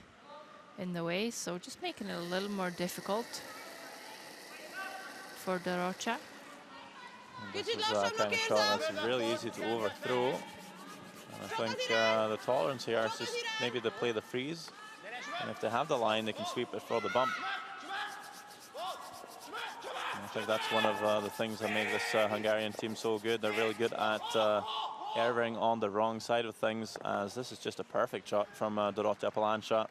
in the way, so just making it a little more difficult for Dorottya. This is a kind of shot that's really easy to overthrow. And I think the tolerance here is just maybe to play the freeze. And if they have the line, they can sweep it for the bump. And I think that's one of the things that make this Hungarian team so good. They're really good at erring on the wrong side of things, as this is just a perfect shot from Dorottya Palancia.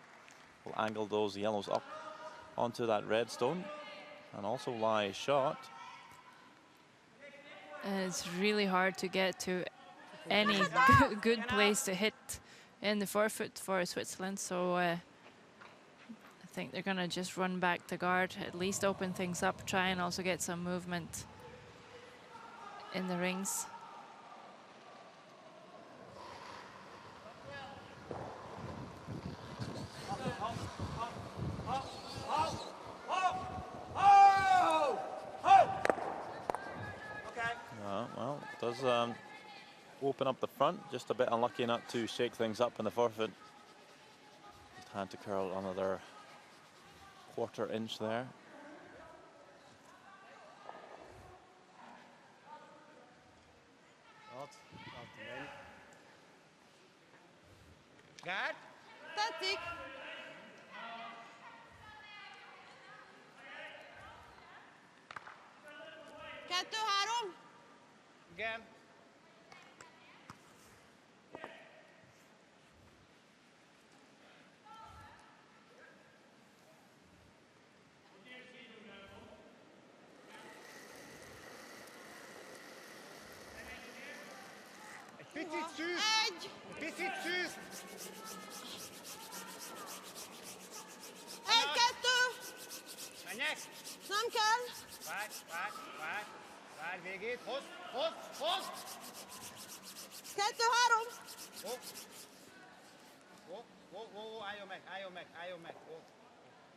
Will angle those yellows up onto that red stone and also lie shot. It's really hard to get to any good place to hit in the forefoot for Switzerland, so I think they're going to just run back to guard, at least open things up, try and also get some movement in the rings. Well, it does open up the front, just a bit unlucky not to shake things up in the forefoot. Just had to curl another quarter inch there. Gát. Tetszik. Kettő, három. Igen. Egy picit szűk. Egy. Egy picit szűk. Egy, kettő. Menjek. Nem kell. Várj, várj, várj. Várj végét. Hozd, hozd, hozd. Kettő, három. Jó. Jó. Álljon meg.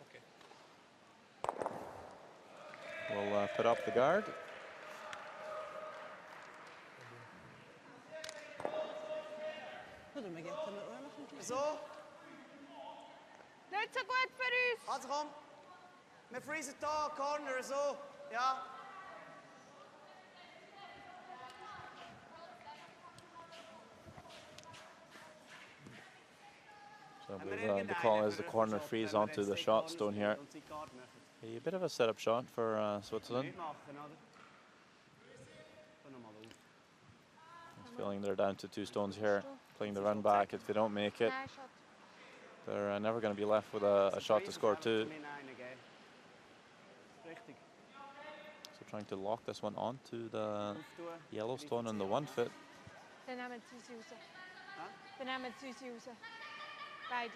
Okay. Will put up the guard. So. Nicht so gut für uns. Also komm. Wir freezen da, Corner, so. Ja. So I believe the call is the corner freeze onto the shot stone here. A bit of a setup shot for Switzerland. He's feeling they're down to 2 stones here, playing the run back. If they don't make it, they're never going to be left with a shot to score 2. So trying to lock this one onto the yellow stone on the 1 foot. Den nehmen sie raus. Den nehmen sie raus. Beide.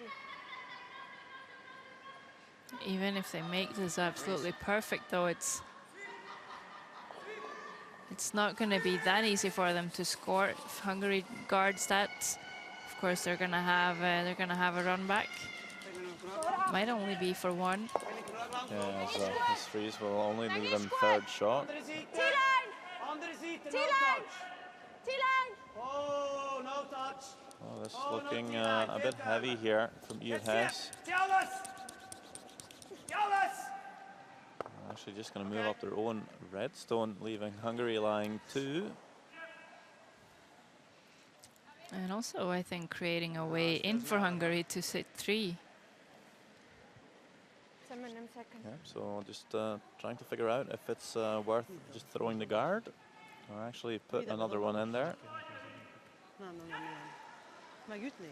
Even if they make this absolutely perfect, though, it's not going to be that easy for them to score. If Hungary guards that, of course they're going to have a run back. Might only be for 1. Yeah, so this freeze will only leave them 3rd shot. T-line! Oh, no touch. Oh, this is looking a bit heavy here from Hess. Actually just going to move up their own red stone, leaving Hungary lying 2. And also, I think, creating a way in for Hungary to sit 3. Yeah, so just trying to figure out if it's worth just throwing the guard or actually put another one in there. Megütni?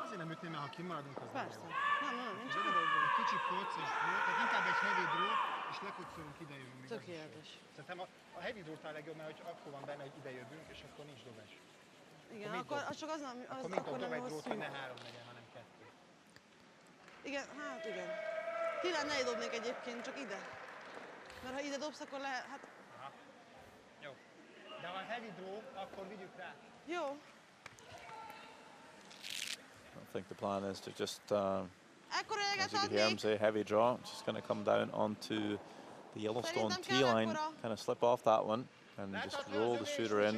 Azért nem ütném, mert ha kimaradunk, az Persze. nem Én csak egy kicsi process volt, tehát inkább egy heavy draw, és lekocolunk idejövünk. Tökéletes. Szerintem a heavy draw-tál legjobb, mert hogy akkor van benne, hogy idejövünk, és akkor nincs dobás. Igen, akkor az csak az nem, Akkor mint a akkor dob nem egy drót, hosszú. hogy ne 3 legyen, hanem 2. Igen, hát igen. Tényleg ne dobnék egyébként, csak ide. Mert ha ide dobsz, akkor lehet, hát... Aha. Jó. De ha heavy draw, akkor vigyük rá. Jó. I think the plan is to just, Ekkora as jeget you can hear him adnék. say, heavy draw. Just going to come down onto the Yellowstone Szerintem tee kell line, ekkora. kind of slip off that one and just roll the shooter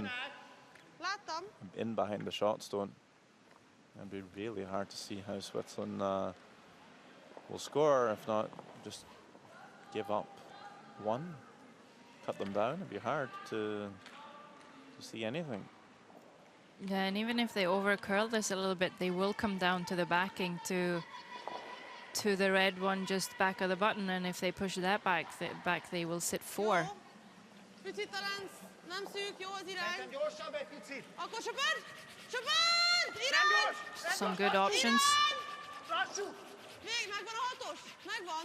Láttam. in behind the shot stone. It'd be really hard to see how Switzerland will score. If not, just give up 1, cut them down. It'd be hard to see anything. Yeah, and even if they over curl this a little bit, they will come down to the backing to the red one just back of the button, and if they push that back, they will sit 4. Picit a lánc, nem szűk, jó az irány. Szerintem gyorsabb egy picit. Akkor söpörd! Söpörd! Irány! Some good options. Lassú! Még megvan a 6-os. Megvan.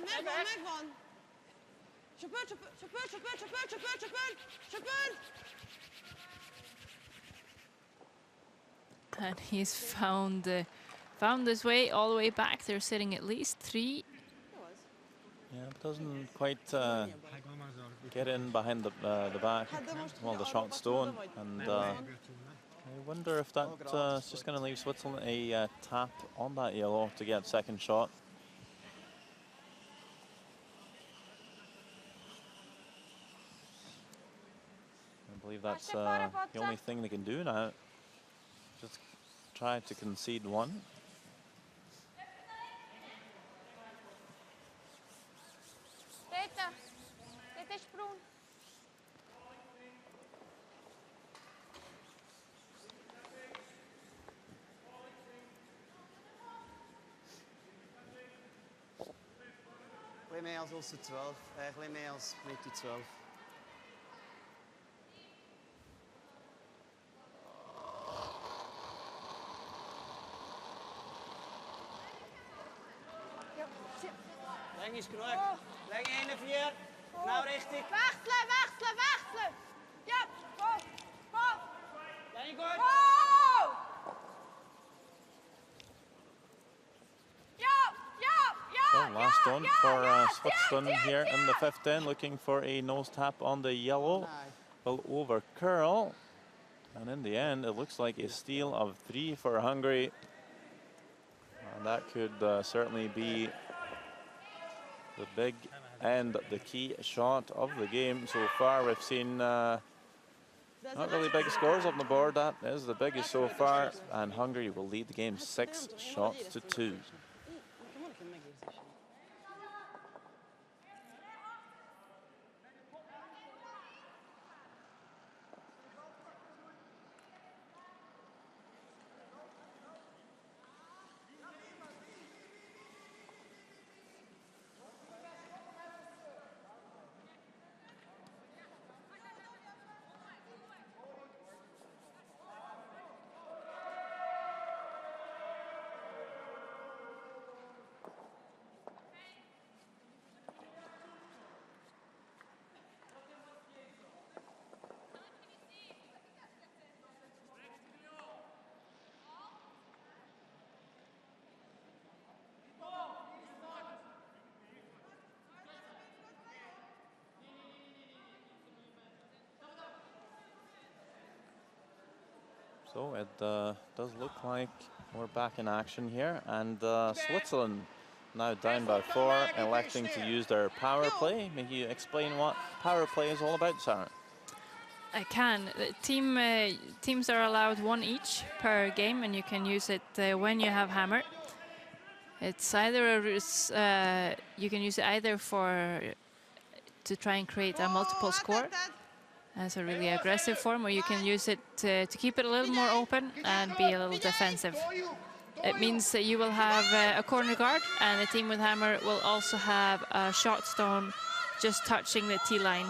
Söpörd! And he's found his way all the way back. They're sitting at least 3. Yeah, it doesn't quite get in behind the back, well, the shot stone, and I wonder if that is just going to leave Switzerland a tap on that yellow to get 2nd shot. I believe that's the only thing they can do now. Just try to concede 1. Peter, dit is Broen. Een meer als onze 12. Eigenlijk meer als met die 12. Leng is genoeg. Leng 1-4. Nou richtig. Wechselen! Ja, go! Leng goed. Go! So last stone for Switzerland here in the 5th end, looking for a nose tap on the yellow. Will over curl, and in the end it looks like a steal of 3 for Hungary. That could certainly be the big and the key shot of the game so far. We've seen not really big scores on the board. That is the biggest so far, and Hungary will lead the game 6 shots to 2. So it does look like we're back in action here, and Switzerland now down by 4, electing to use their power play. May you explain what power play is all about, Sarah? I can. Teams are allowed 1 each per game, and you can use it when you have hammer. It's either you can use it either to try and create a multiple score as a really aggressive form, or you can use it to keep it a little more open and be a little defensive. It means that you will have a corner guard, and the team with hammer will also have a shot stone just touching the T-line.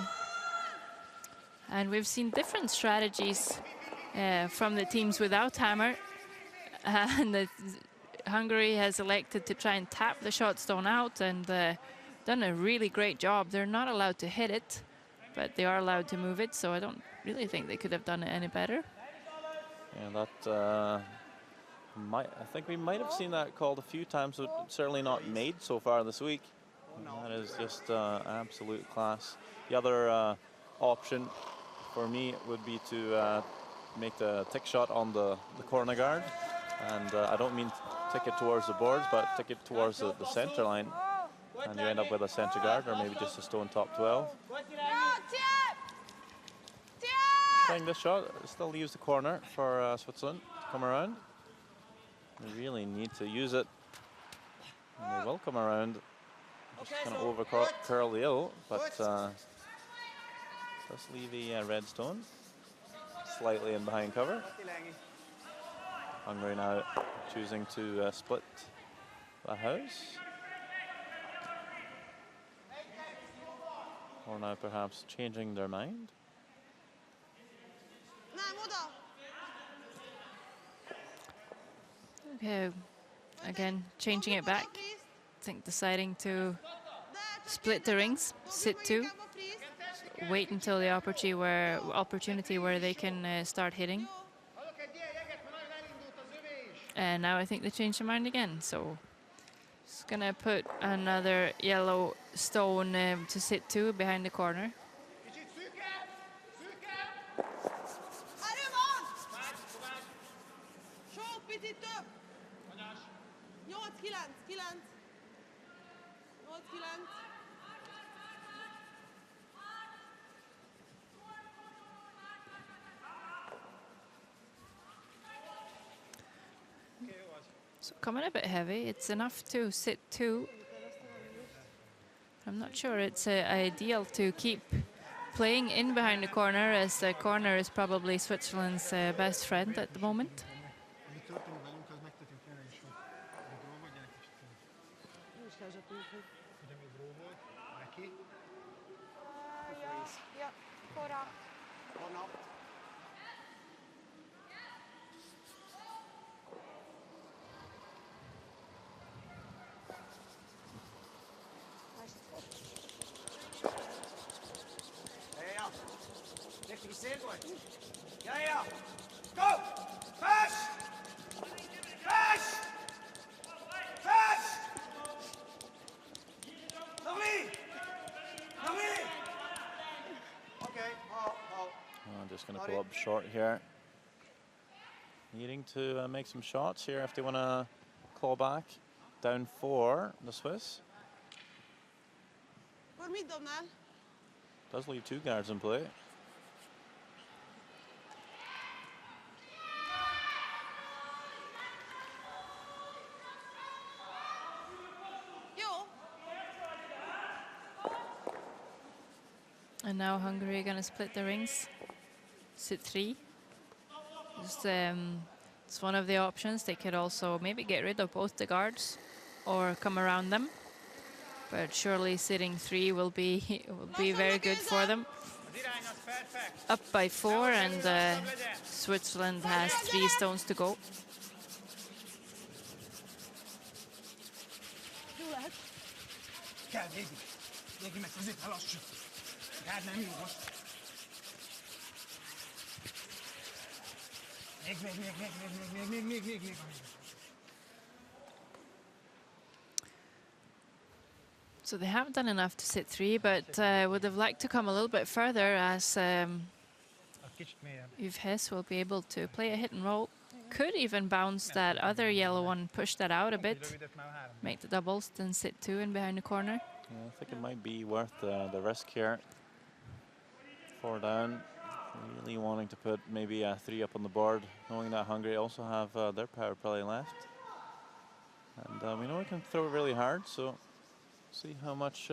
And we've seen different strategies from the teams without hammer, and Hungary has elected to try and tap the shot stone out, and done a really great job. They're not allowed to hit it, but they are allowed to move it, so I don't really think they could have done it any better. Yeah, that I think we might have seen that called a few times, but certainly not made so far this week. And that is just absolute class. The other option for me would be to make the tick shot on the corner guard, and I don't mean tick it towards the boards, but tick it towards the center line, and you end up with a center guard or maybe just a stone top 12. Playing this shot, still leaves the corner for Switzerland to come around. They really need to use it. And they will come around. Just kind of over curl the ill, but does leave the red stone slightly in behind cover. Hungary now choosing to split the house. Or now perhaps changing their mind. Okay, again, changing it back. I think deciding to split the rings, sit 2, wait until the opportunity where they can start hitting. And now I think they changed their mind again, so just gonna put another yellow stone to sit 2 behind the corner. So coming a bit heavy, it's enough to sit 2. I'm not sure it's ideal to keep playing in behind the corner, as the corner is probably Switzerland's best friend at the moment. Yeah. Go! Fast! Fast! Fast! Lovely! Lovely! Okay, I'm just going to pull up short here. Needing to make some shots here if they want to claw back. down 4, the Swiss. Akkor mit dobnál? Does leave 2 guards in play. Jó. And now Hungary are going to split the rings. Sit 3. Just, it's one of the options. They could also maybe get rid of both the guards or come around them. But surely sitting 3 will be very good for them. Az irány az perfekt. Up by 4, and Switzerland has 3 stones to go. Jó lehet. Kell végig. Végig meg középen lassú. Gárd nem jó most. Még. So they haven't done enough to sit 3, but would have liked to come a little bit further, as Kicsit mélyebb. Yves Hess will be able to play a hit and roll. Could even bounce that other yellow one, push that out a bit, Rövidet már 3. make the doubles, then sit 2 in behind the corner. Yeah, I think it might be worth the risk here. 4 down. Really wanting to put maybe a 3 up on the board, knowing that Hungary also have their power play left. And we know we can throw it really hard, so see how much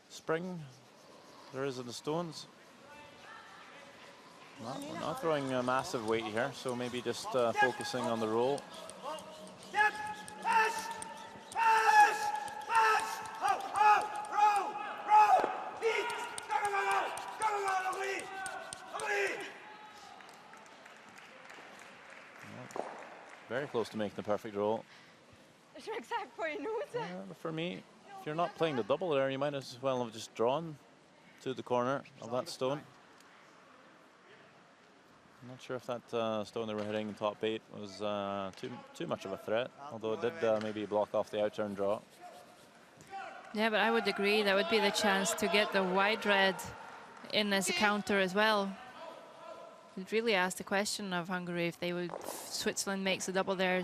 spring there is in the stones. We're not throwing a massive weight here, so maybe just focusing on the roll. Step! Pass! Pass! Pass! Ho! Ho! Roll! Roll! Beat! Go! Hungary! Hungary! Very close to making the perfect roll. Is er exact voor je noten? But for me, if you're not playing the double there, you might as well have just drawn to the corner of that stone. I'm not sure if that stone they were hitting top 8 was too much of a threat, although it did maybe block off the outturn draw. Yeah, but I would agree that would be the chance to get the wide red in as a counter as well. You'd really ask the question of Hungary if they would, if Switzerland makes a double there,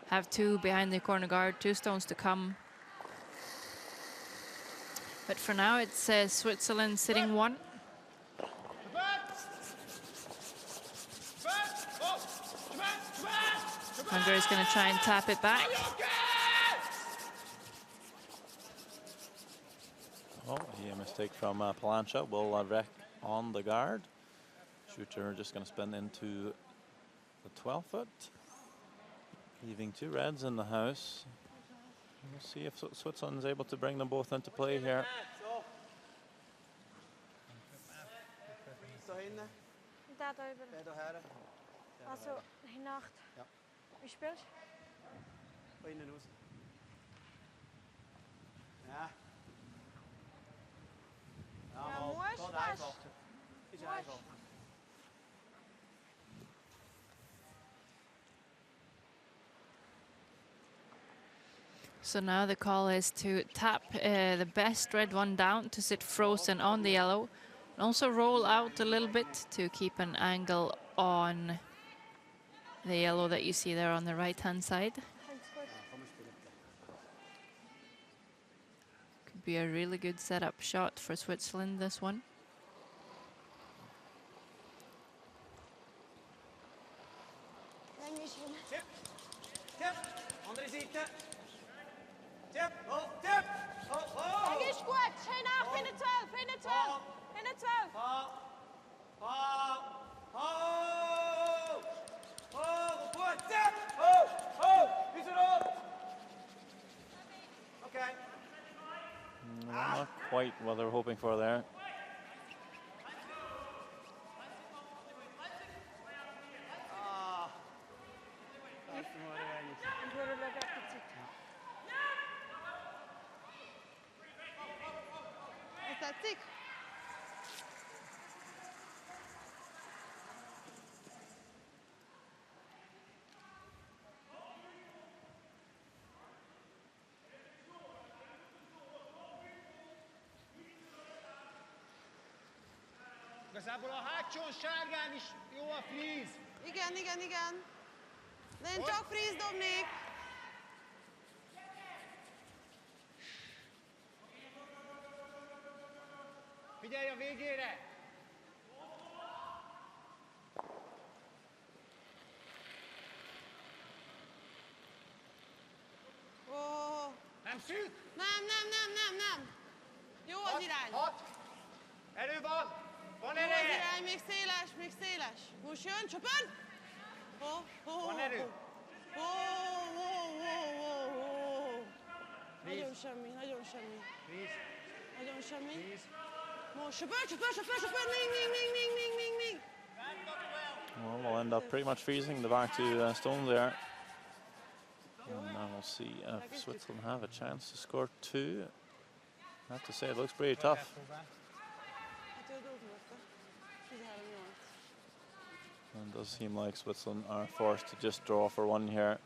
have 2 behind the corner guard, 2 stones to come. But for now, it's Switzerland sitting 1. Hungary is going to try and tap it back. Oh, a mistake from Palancha. Will wreck on the guard. Shooter just going to spin into the 12-foot, leaving 2 reds in the house. We'll see if Switzerland's able to bring them both into play here. Zo hinten. Daar over. Verder herren. Also, hinacht. Ja. Wie speelt? Van innen raus. Ja. Ja, mal. mooi, Gaat Smash. einfacher. Is einfach. So now the call is to tap the best red one down to sit frozen on the yellow. And also roll out a little bit to keep an angle on the yellow that you see there on the right-hand side. Could be a really good setup shot for Switzerland, this one. Tip! Tip! Andere Seite! Tip! Oh! Tip! Oh! Oh! Kijk eens goed. Geen acht in de 12. In de 12. In de 12. Oh! Oh! Oh! Oh! Goed! Tip! Oh! Oh! Wie is er op? Okay. Not quite what they're hoping for there. Ah. Dat is mooi weinig. En door de lek het zit. Ez tetszik? Igazából a hátsón sárgán is jó a fríz. Igen. De én csak freeze dobnék. Figyelj a végére! Nem szűk? Nem. Jó az irány. 6. Erő van! Van Jó az ereje! irány, még széles. Most jön, csöpön! Van erő! Nagyon semmi. Víz! Nagyon semmi. Víz! Most söpör, még. Well, we'll end up pretty much freezing the back two stones there. And now we'll see if Switzerland have a chance to score two. I have to say, it looks pretty tough. And it does seem like Switzerland are forced to just draw for one here.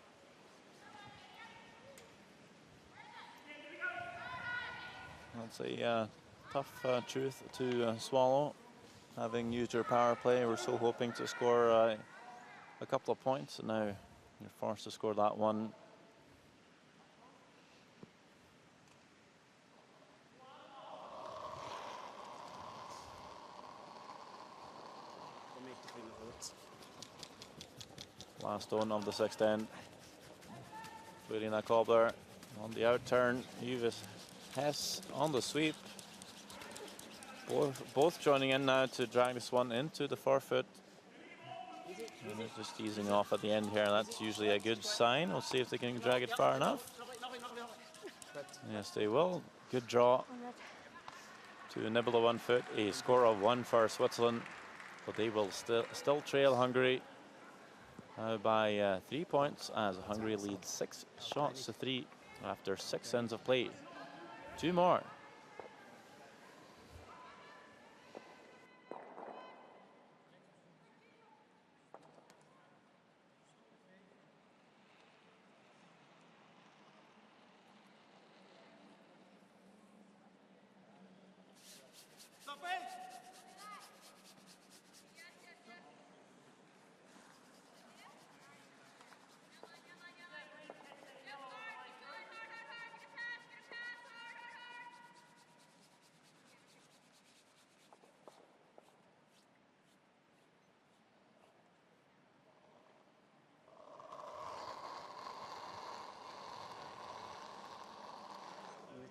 That's a tough truth to swallow. Having used your power play, we're so hoping to score a couple of points, and now you're forced to score that one. Last stone of the sixth end. Juliana Cobbler on the outturn. Uvis Hess on the sweep. Both joining in now to drag this one into the forefoot. And they're just easing off at the end here. That's usually a good sign. We'll see if they can drag it far enough. Yes, they will. Good draw to nibble the 1 foot. A score of 1 for Switzerland, but they will still trail Hungary by 3 points as Hungary leads 6 shots to 3 after 6 ends of play. 2 more.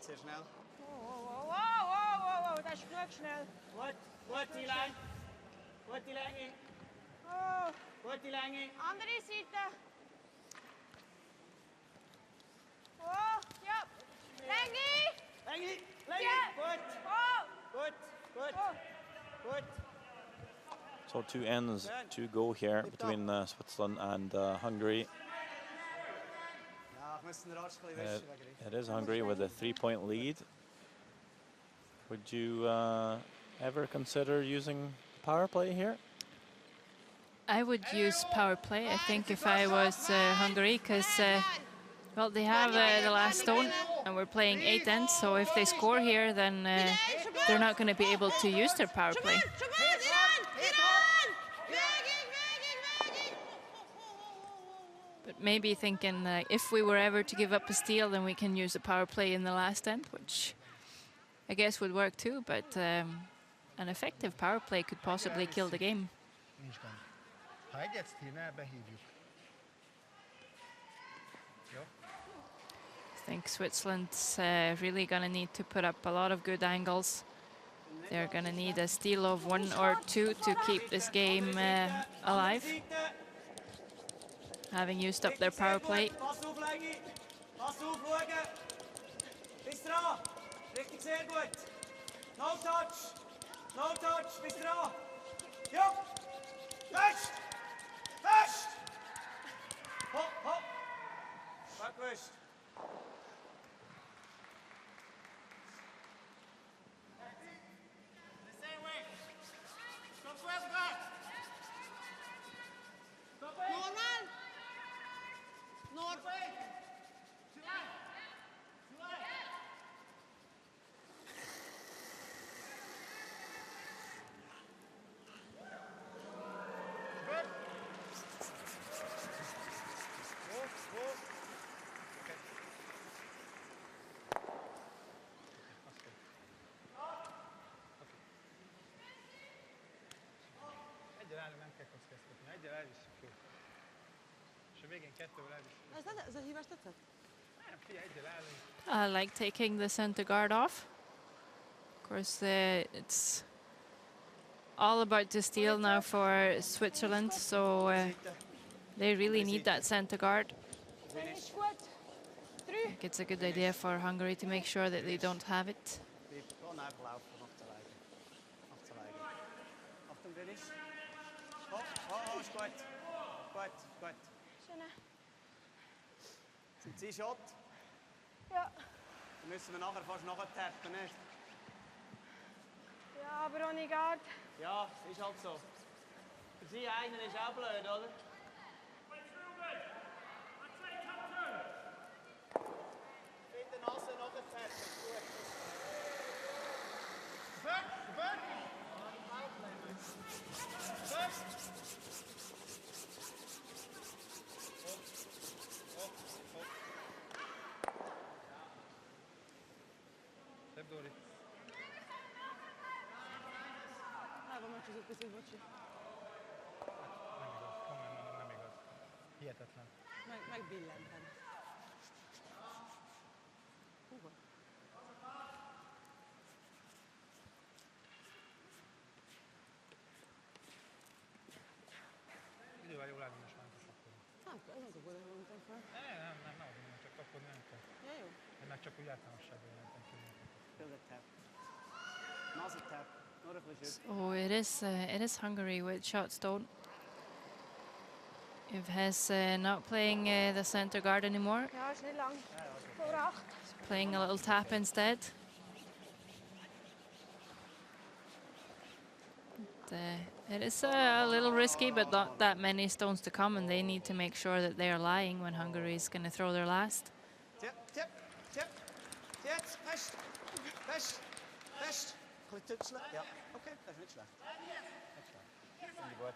Sehr schnell. Wow, das ist nicht schnell. Gut, die Länge. Gut, die Länge. Gut, die Länge. Andere Seite. Oh, ja. Länge. Gut. Good. So 2 ends to go here between Switzerland and Hungary. It is Hungary with a 3-point lead. Would you ever consider using power play here? I would use power play, I think, if I was Hungary, because well, they have the last stone and we're playing 8 ends, so if they score here, then they're not going to be able to use their power play. But maybe thinking if we were ever to give up a steal, then we can use a power play in the last end, which I guess would work too, but an effective power play could possibly kill the game. I think Switzerland's really going to need to put up a lot of good angles. They're going to need a steal of 1 or 2 to keep this game alive, having used up their power play. Richtig, sehr gut. No touch, bist dran. Jupp. Fest. Hopp. Wegwischt. elvisszük, jó. És a végén 2-vel elvisszük. Ez a hívás tetszett? Nem, figyelj, egyel állunk. I like taking the center guard off. Of course, it's all about the steal now for Switzerland, so they really need that center guard. Finish goed. I think it's a good idea for Hungary to make sure that they don't have it. Gewoon uitlaufen, afzulegen. Afzulegen. Achtung, Dennis. Oh, ist gut. Gut, gut. Schöne. Sind Sie Shot? Ja. Dann müssen wir nachher fast nachtappen, nicht? Ja, aber ohne Guard. Ja, ist halt so. Für Sie einen ist auch blöd, oder? In der Nase nachtappen, ist gut. Szebb, Dori. Lábam megcsúszott picit, bocsi. Nem igaz, komolyan mondom, nem igaz. Hihetetlen. Megbillentem. Húha. Idővel jól állni, most már nem akkor. Ez nem tudod, hogy mondtam fel. Nem, azért mondom, csak akkor nem kell. Ja, jó. Én meg csak úgy általánosságban jelentem ki. Pilde tap. Nase tap. Nog een beetje. So it is Hungary with shot stone. If has not playing the center guard anymore, Ja, is niet lang. Voor 8. playing a little tap instead. It is a little risky, but not that many stones to come, and they need to make sure that they are lying when Hungary is going to throw their last. Tip, tip, tip. Jetzt, fest. Fest. Fest. Kan je tutselen? Ja. Oké, dat is niet slecht. Niet slecht. Vind je goed.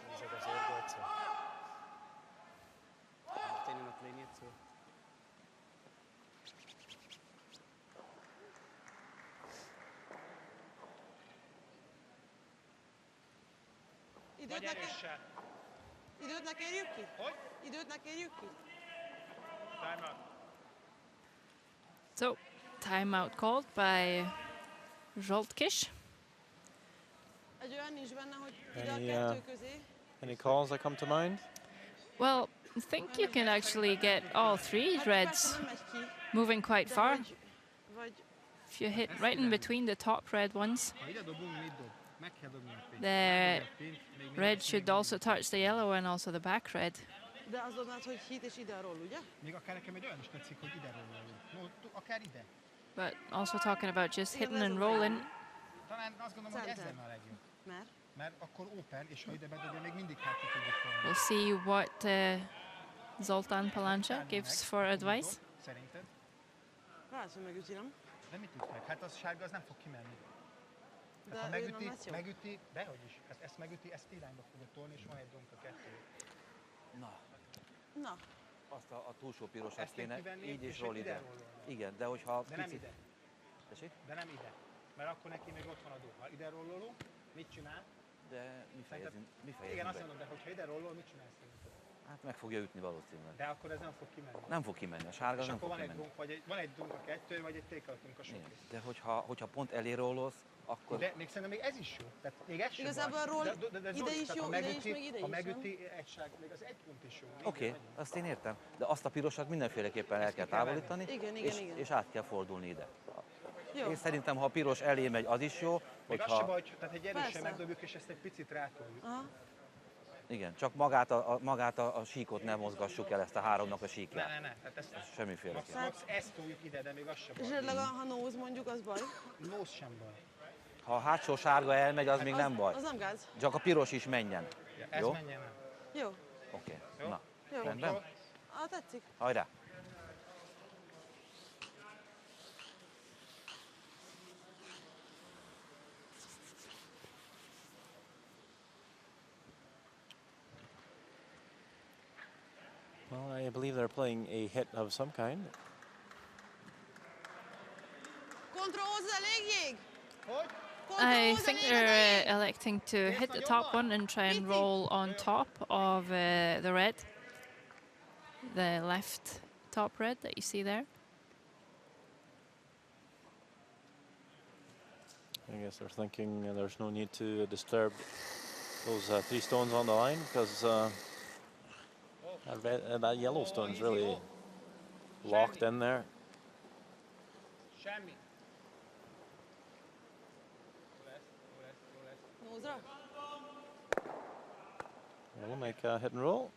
Dat is ook zeer goed zo. Meteen in het linie zo. Időt ne kérjük ki? Hogy? Időt ne kérjük ki? Time out. So, timeout called by Zsoltkis. Egy olyan nincs benne, hogy ide a Any, kettő közé. Any calls that come to mind? Well, I think you can actually get all three Hát reds persze nem megy ki, moving quite de far. vagy If you hit right in between the top red ones, Ha ide dobunk, mit dob? Meg kell dobni a pénzt. the Megdob a pénzt, még mindig red ezt should még also touch the yellow and also the back red. de azt dobnád, hogy hit és ide roll, ugye? Még akár nekem egy olyan is tetszik, hogy ide rollolunk. No, akár ide. But also talking about just Igen, hitting ez and az rolling. Talán azt gondolom, hogy ez Center. lenne a legjobb. Mert? Mert akkor open, és ha ide bedobja, még mindig hátra tudjuk tolni. We'll see what Zoltán Palanca gives for advice. Szerinted? Ráads, hogy megüti, nem? De mit tudsz meg? Hát az sárga az nem fog kimenni. De Hát, ha ő nem megüti, lesz jó. megüti, dehogy is. Hát ezt megüti, ezt irányba fogja tolni, és van egy donka kettő. Na, Na, azt a túlsó pirosat Ezt én kéne, kivenném, így és is roll ide ide. rollolnám. Igen, de hogyha De nem picit... ide. Tessék? De nem ide. Mert akkor neki még ott van a dó. Ha ide rollolunk, mit csinál? De mi fejezünk Igen, azt be? mondom, de hogyha ide rollol, mit csinálsz szerinted? Hát meg fogja ütni valószínűleg. De akkor ez nem fog kimenni. Nem fog kimenni, a sárga És nem akkor fog van egy kimenni. dunk, vagy van egy dunk a kettő, vagy egy take-outunk a sok. Igen. De hogyha pont elé rollolsz, akkor... De még szerintem még ez is jó. Tehát még ez sem Igazából baj. roll De ide Zoli, is tehát jó, ha ide is, megüti, meg ide ha is, megüti egy sárga, még az egy pont is jó. Oké, azt én értem. De azt a pirosat mindenféleképpen el kell ki kell venni. távolítani, Igen, és, igen. és át kell fordulni ide. jó. Én szerintem, ha a piros elé megy, az is jó, Még az se hogyha... baj, tehát egy erősen Persze. megdobjuk, és ezt egy picit rátoljuk. Aha. Igen, csak magát a síkot nem mozgassuk el, ezt a háromnak a síkját. Ne. Tehát ezt Semmiféleképpen. max ezt toljuk ide, de még az se És baj. esetleg ha nose mondjuk, az baj. Nose sem baj. Ha a hátsó sárga elmegy, az még nem baj. Az nem gáz. Csak a piros is menjen. Ja, ez Jó? menjen el. Jó. Oké. Jó. Na, Jó. rendben? Tetszik. Hajrá! Well, I believe they're playing a hit of some kind. Kontroll hozzá elég jég? Hogy? I think they're electing to hit the top one and try and roll on top of the red. The left top red that you see there. I guess they're thinking there's no need to disturb those 3 stones on the line because that yellow stone's really locked in there. We'll make a hit and roll.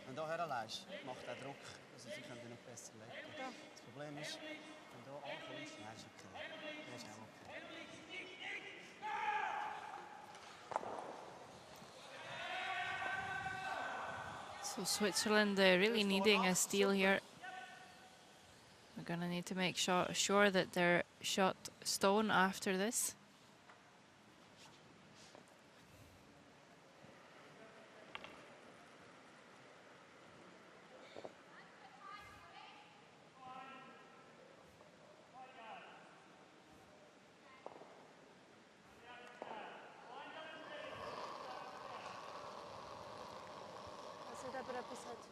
Wenn du herlässt, macht der Druck, also sie können nicht besser legen. Das Problem ist, wenn du ankommst, dann ist okay. Das ist auch okay. So Switzerland really needing a steal here. They're gonna need to make sure that they're shot stone after this.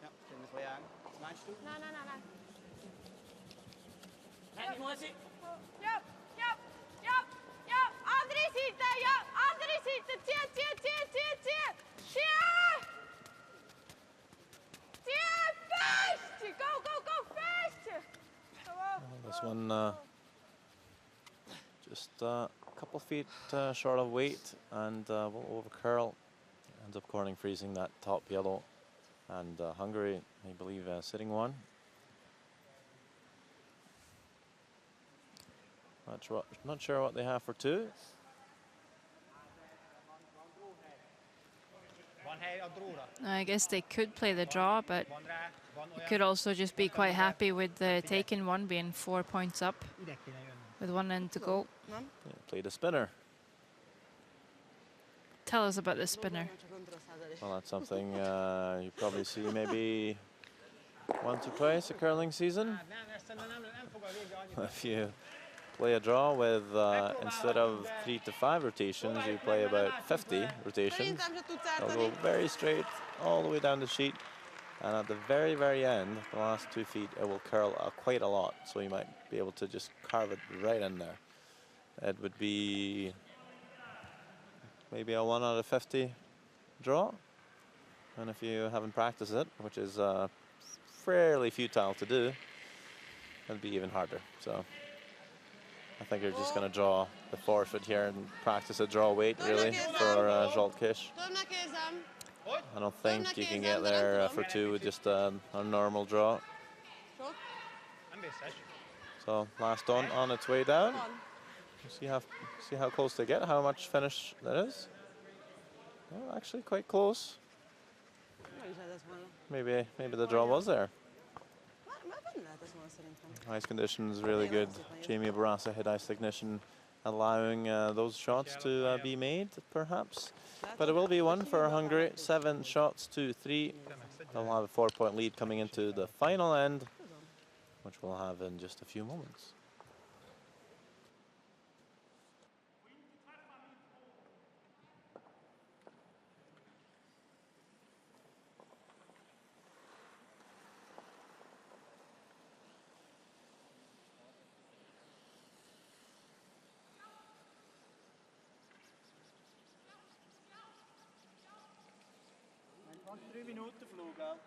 Ja, vind ik wel aan. Wat meinst du? Nein, nein, nein, nein. Nein, muss ich. Ja, ja, ja, ja. Andere Seite, ja. Andere Seite. Zieh, zieh, zieh, zieh, zieh. Zieh. Zieh, fast. Go, go, go, fast. This one just a couple feet short of weight and will over curl. Ends up cornering freezing that top yellow. And Hungary, I believe, sitting one. Not sure what they have for 2. I guess they could play the draw, but you could also just be quite happy with the taken one being 4 points up with 1 end to go. Yeah, play the spinner. Tell us about the spinner. Well, that's something you probably see maybe once or twice a curling season. If you play a draw with, instead of 3 to 5 rotations, you play about 50 rotations. It'll go very straight all the way down the sheet. And at the very, very end, the last 2 feet, it will curl quite a lot. So you might be able to just carve it right in there. It would be maybe a 1 out of 50 draw. And if you haven't practiced it, which is fairly futile to do, it'll be even harder. So I think you're just going to draw the forfeit here and practice a draw weight, really, for Zsoltkiss. I don't think you can get there for 2 with just a normal draw. So last on its way down. See how close they get, how much finish that is. Well, actually quite close. Maybe the draw was there. Ice conditions really good. Jamie Barassa hit ice ignition, allowing those shots to be made, perhaps. But it will be 1 for Hungary. 7 shots to 3. They'll have a 4-point lead coming into the final end, which we'll have in just a few moments. Nog 3 minuten Flug, gell?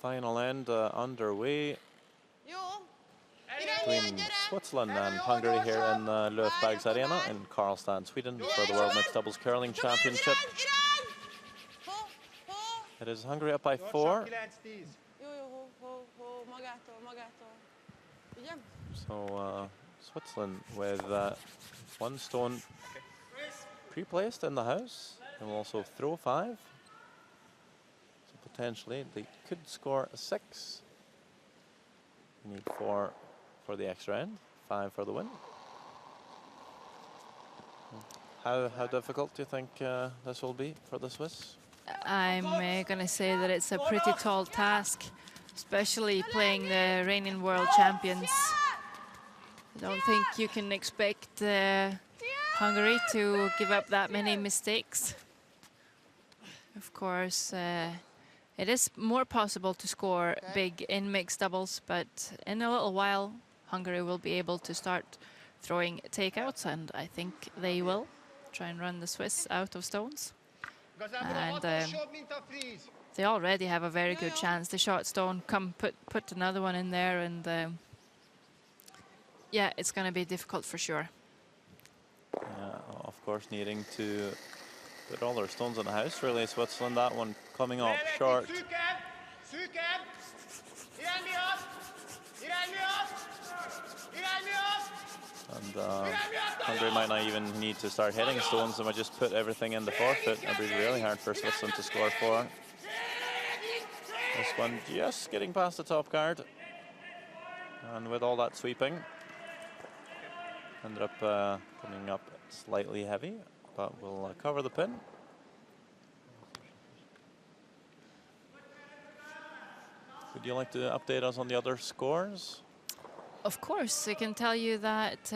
Final end underway between Switzerland and Hungary here in Löfbergs Arena in Karlstad, Sweden, for the World Mixed Doubles Curling Championship. It is Hungary up by 4. magától. Vigyem? So Switzerland with one stone pre-placed in the house. They will also throw 5. So potentially they could score a 6. You need 4 for the extra end, 5 for the win. How difficult do you think this will be for the Swiss? I'm going to say that it's a pretty tall task, especially playing the reigning world champions. I don't think you can expect Hungary to give up that many mistakes. Of course, it is more possible to score big in mixed doubles, but in a little while, Hungary will be able to start throwing takeouts, and I think they will try and run the Swiss out of stones. And they already have a very good chance. The short stone, put another one in there, and yeah, it's going to be difficult for sure. Yeah, of course, needing to put all their stones in the house, really, Switzerland. That one coming up short. And Hungary might not even need to start hitting stones. They might just put everything in the forfeit. It'd be really hard for Switzerland to score 4. This one just getting past the top guard. And with all that sweeping, ended up coming up slightly heavy, but we'll cover the pin. Would you like to update us on the other scores? Of course, I can tell you that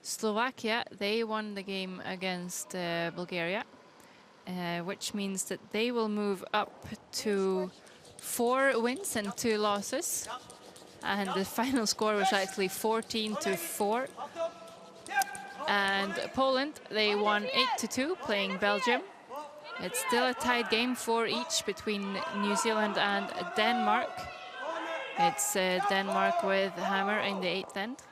Slovakia, they won the game against Bulgaria, which means that they will move up to 4 wins and 2 losses. And the final score was actually 14-4. And Poland, they won 8-2, playing Belgium. It's still a tied game for each between New Zealand and Denmark. It's Denmark with hammer in the 8th end.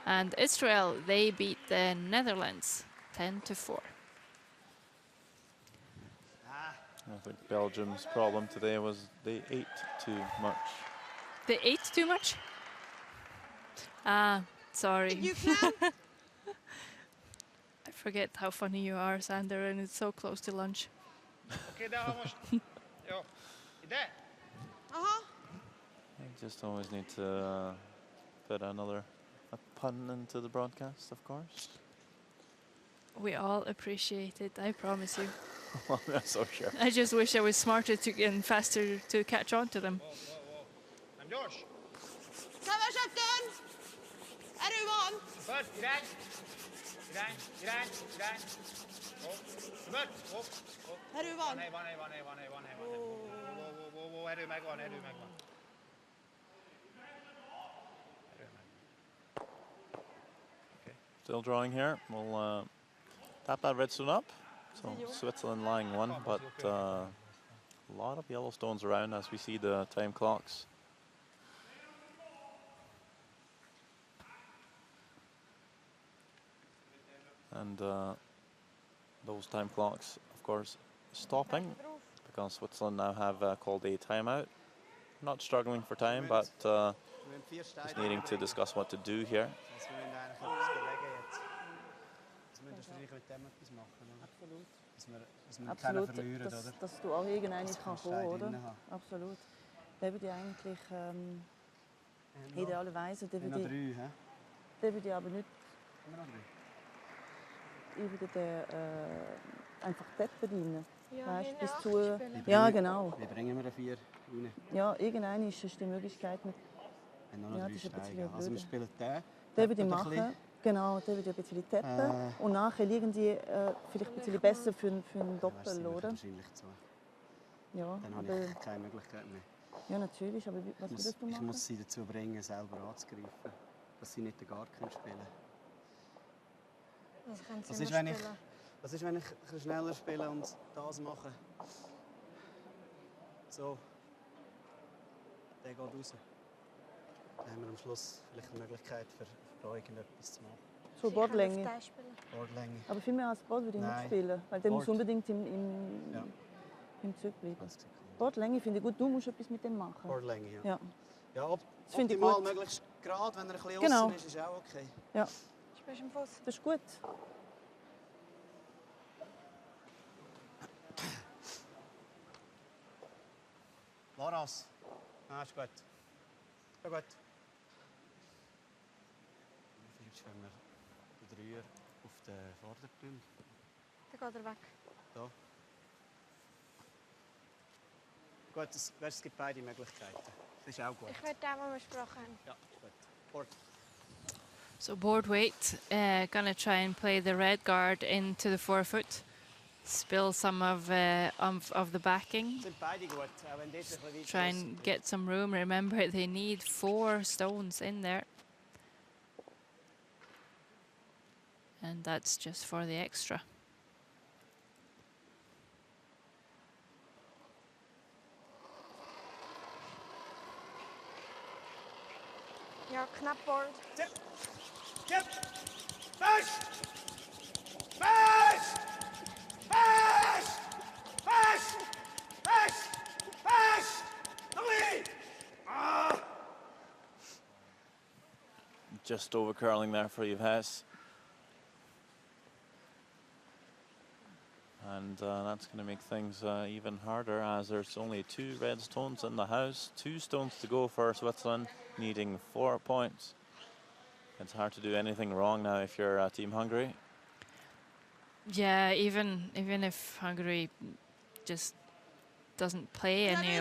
And Israel, they beat the Netherlands 10-4. I think Belgium's problem today was they ate too much. They ate too much? Ah, sorry. You can. I forget how funny you are, Sander, and it's so close to lunch. Okej, där har måste. Ja, där. I just always need to put a pun into the broadcast, of course. We all appreciate it, I promise you. Well, I'm so sure. I just wish I was smarter and faster to catch on to them. Nem gyors. Kövesöktön! Erő van! Föld, irány. Irány. Hopp. Föld, hopp. Erő van! Van hely. Ó, erő megvan. Still drawing here. We'll tap that red stone up. So Switzerland lying 1, but a lot of yellow stones around as we see the time clocks. And those time clocks, of course, stopping because Switzerland now have called a timeout. Not struggling for time, but just needing to discuss what to do here. Absolut, dass du auch irgendeine kann kommen, oder? Absolut. Der würde eigentlich idealerweise, der würde aber nicht. Ich würde einfach dort bedienen. Weißt, bis zu. Ja, genau. Wie bringen wir 4 rein? Ja, irgendeine ist die Möglichkeit mit. Ja, das ist ein bisschen blöd. Also wir spielen den. Den würde ich machen. Genau, den würde ich ein bisschen tappen. Und nachher liegen die vielleicht ein bisschen besser für einen Doppel, oder? Wahrscheinlich so. Ja, dann habe ich keine Möglichkeit mehr. Ja, natürlich, aber was würdest du machen? Ich muss sie dazu bringen, selber anzugreifen. Dass sie nicht den Guard spielen können. Was ist, wenn ich schneller spiele und das mache? So. Der geht raus. Dann haben wir am Schluss vielleicht eine Möglichkeit für irgendetwas zu machen. So Bordlänge. Bordlänge. Aber viel mehr als Bord würde ich nicht spielen, weil der muss unbedingt im Zug bleiben. Bordlänge finde ich gut. Du musst etwas mit dem machen. Bordlänge, ja. Ja. Ja, Das finde ich optimal gut. möglichst gerade, wenn er ein bisschen Genau. außen ist, ist auch okay. Ja, Spielst du im Fuß? das ist gut. Laras. Ist gut. Ja, gut. Vielleicht wenn wir den Dreier auf den Vordergrund. Dann geht er weg. Da. Gut, es gibt beide Möglichkeiten. Das ist auch gut. Ich werde den, den wir besprochen haben. Ja, gut. Board. So board weight, gonna try and play the red guard into the forefoot, spill some of the backing, Sind beide gut, auch wenn das ein bisschen weit try ist. and get some room. Remember, they need 4 stones in there. And that's just for the extra. Ja, knapp Board. Tip! Tip! Fast! Fast! Fast! Fast! Fast! Fast! The lead! Ah! Just over curling there for Yves. And that's going to make things even harder, as there's only 2 red stones in the house. 2 stones to go for Switzerland, needing 4 points. It's hard to do anything wrong now if you're Team Hungary. Yeah, even if Hungary just doesn't play any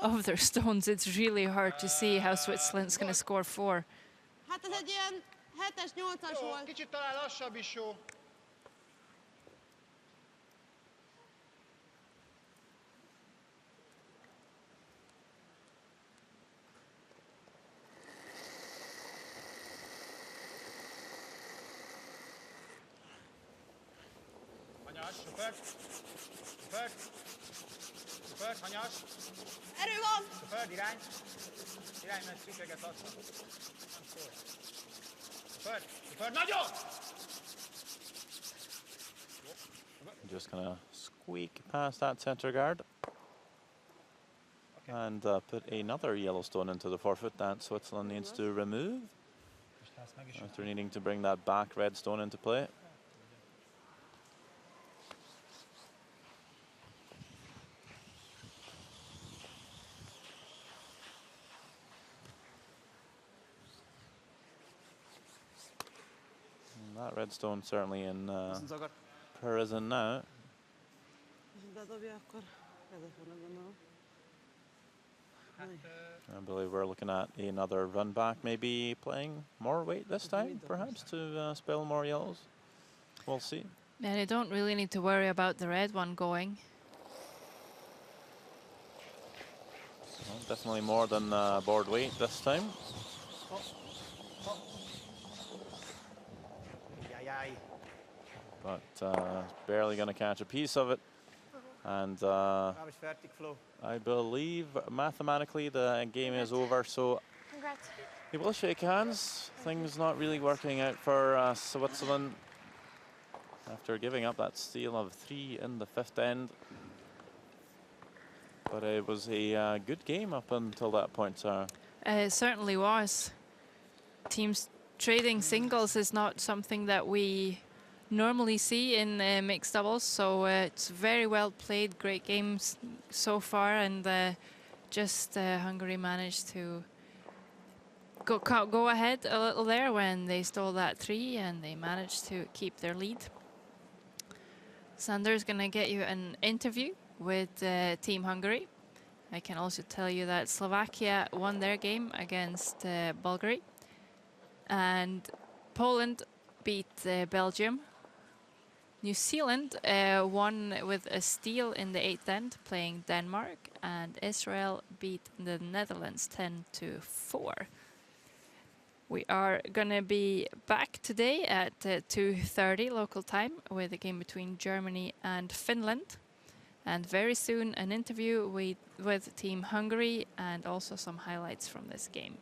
of their stones, it's really hard to see how Switzerland's going to score 4. Hát ez egy ilyen 7-es-8-as Jó, volt. kicsit talán lassabb is jó. Hanyas, szuper. Szuper. Szuper, hanyas. Erő van! Szuper, irány. Irány, mert szűköget adsz. Nem szól. Szuper, szuper, nagyon! Just going to squeak past that center guard. And put another yellow stone into the forefoot that Switzerland needs to remove, after needing to bring that back red stone into play. And that red stone certainly in prison now. Bedobja akkor. Bedobja, gondolom. I believe we're looking at another run back, maybe playing more weight this time, perhaps, to spill more yellows. We'll see. And you don't really need to worry about the red one going. Well, definitely more than board weight this time. But barely going to catch a piece of it. And I believe mathematically the game is over, so Congrats. we will shake hands. Things not really working out for Switzerland after giving up that steal of 3 in the 5th end. But it was a good game up until that point, Sarah. It certainly was. Teams trading singles is not something that we normally see in mixed doubles, so it's very well played, great games so far, and just Hungary managed to go ahead a little there when they stole that 3, and they managed to keep their lead. Sander's gonna get you an interview with Team Hungary. I can also tell you that Slovakia won their game against Bulgaria, and Poland beat Belgium. New Zealand won with a steal in the 8th end, playing Denmark, and Israel beat the Netherlands 10-4. We are gonna be back today at 2:30 local time with a game between Germany and Finland, and very soon an interview with Team Hungary and also some highlights from this game.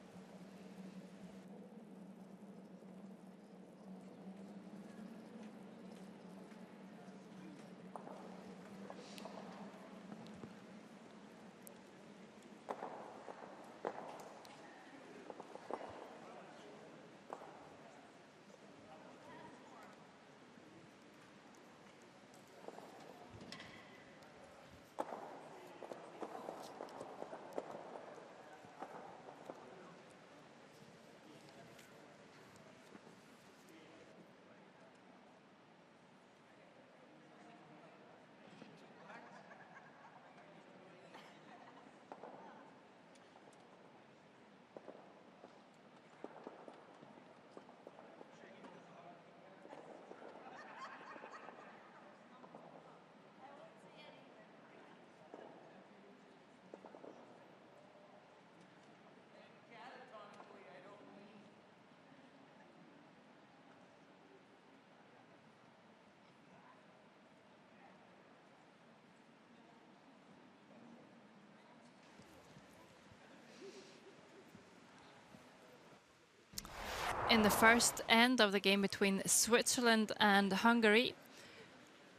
in the first end of the game between Switzerland and Hungary.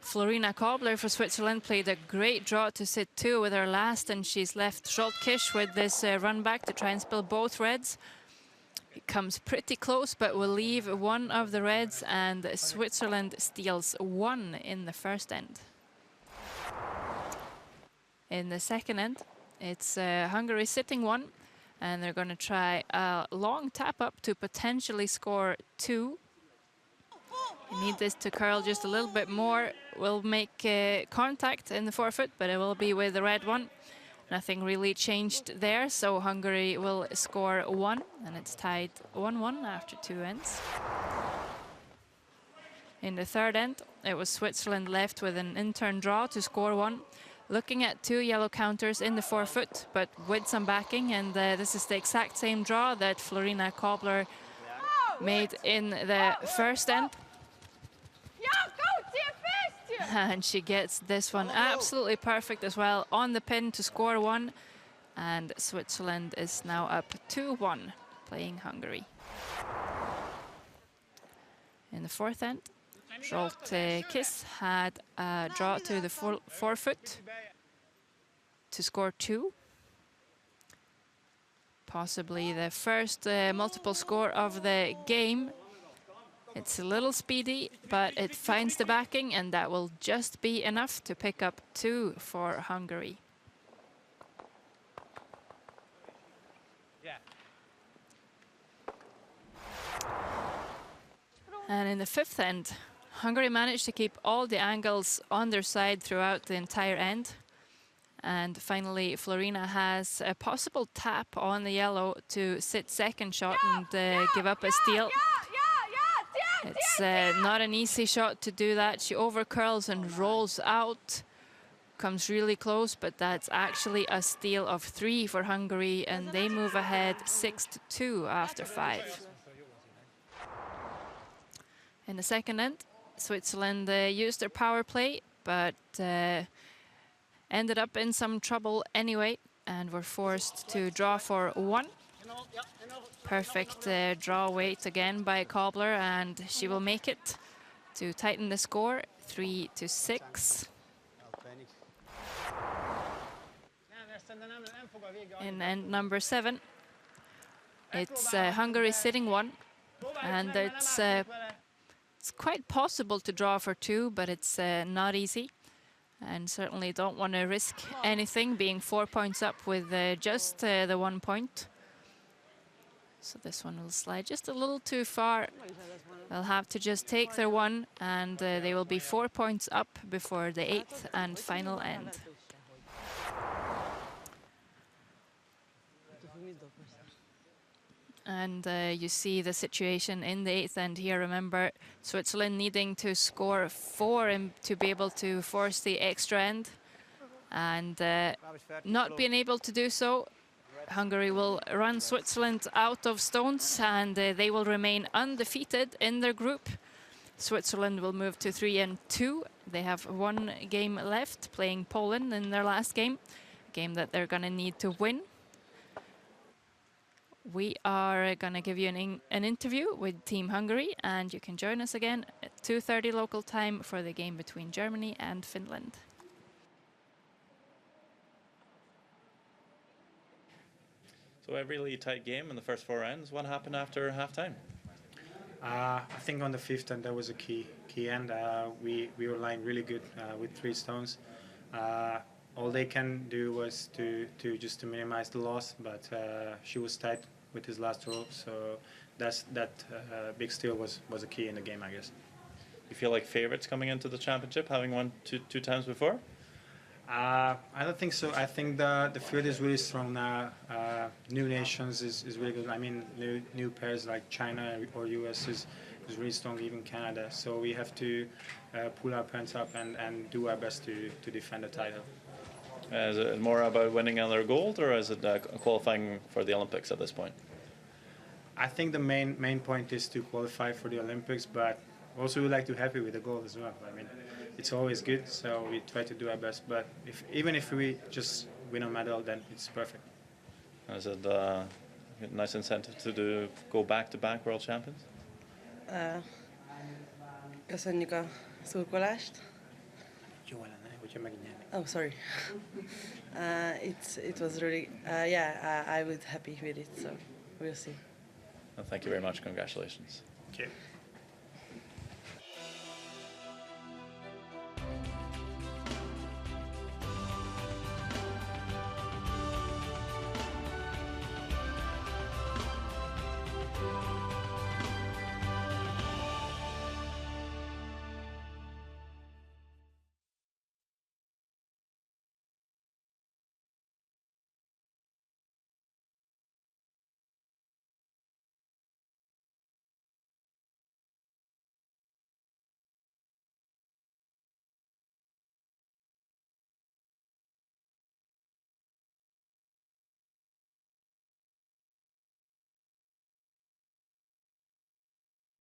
Florina Kobler for Switzerland played a great draw to sit 2 with her last, and she's left Scholtkisch with this run back to try and spill both reds. It comes pretty close, but will leave one of the reds, and Switzerland steals 1 in the first end. In the second end, it's Hungary sitting 1, and they're going to try a long tap up to potentially score 2. You need this to curl just a little bit more. Will make contact in the forefoot, but it will be with the red one. Nothing really changed there, so Hungary will score 1, and it's tied 1-1 after 2 ends. In the third end, it was Switzerland left with an in-turn draw to score 1. Looking at 2 yellow counters in the forefoot, but with some backing, and this is the exact same draw that Florina Kobler made in the first end. And she gets this one absolutely perfect as well on the pin to score 1. And Switzerland is now up 2-1, playing Hungary. In the fourth end, Scholtkisch had a draw to the forefoot to score 2. Possibly the first multiple score of the game. It's a little speedy, but it finds the backing, and that will just be enough to pick up 2 for Hungary. And in the fifth end, Hungary managed to keep all the angles on their side throughout the entire end. And finally, Florina has a possible tap on the yellow to sit second shot and give up a steal. It's not an easy shot to do that. She overcurls and rolls out. Comes really close, but that's actually a steal of 3 for Hungary, and they move ahead 6-2 after 5. In the second end, Switzerland used their power play, but ended up in some trouble anyway, and were forced to draw for 1. Perfect draw weight again by Kobler, and she will make it to tighten the score 3-6. In end number 7, it's Hungary sitting 1, and it's quite possible to draw for 2, but it's not easy, and certainly don't want to risk anything, being 4 points up with just the 1 point. So this one will slide just a little too far. They'll have to just take their 1, and they will be 4 points up before the 8th and final end. And you see the situation in the 8th end here. Remember, Switzerland needing to score 4 to be able to force the extra end, and not being able to do so. Hungary will run Switzerland out of stones, and they will remain undefeated in their group. Switzerland will move to 3-2. They have 1 game left, playing Poland in their last game, a game that they're going to need to win. We are going to give you an interview with Team Hungary, and you can join us again at 2:30 local time for the game between Germany and Finland. So a really tight game in the first 4 rounds. What happened after halftime? I think on the 5th end that was a key end. We were lying really good with 3 stones. All they can do was to just minimize the loss, but she was tight with his last roll, so that big steal was a key in the game, I guess. You feel like favourites coming into the championship, having won two times before? I don't think so. I think the field is really strong now. New nations is really good. I mean, new pairs like China or US is really strong, even Canada. So we have to pull our pants up and do our best to defend the title. Is it more about winning another gold, or is it qualifying for the Olympics at this point? I think the main point is to qualify for the Olympics, but also we like to be happy with the gold as well. I mean, it's always good, so we try to do our best. But even if we just win a medal, then it's perfect. Is it Nice incentive to go back-to-back world champions. Köszönjük a szurkolást. Jó lenne, hogyha megnyerni. Oh, sorry. It was really, I was happy with it, so we'll see. Well, thank you very much. Congratulations. Okay.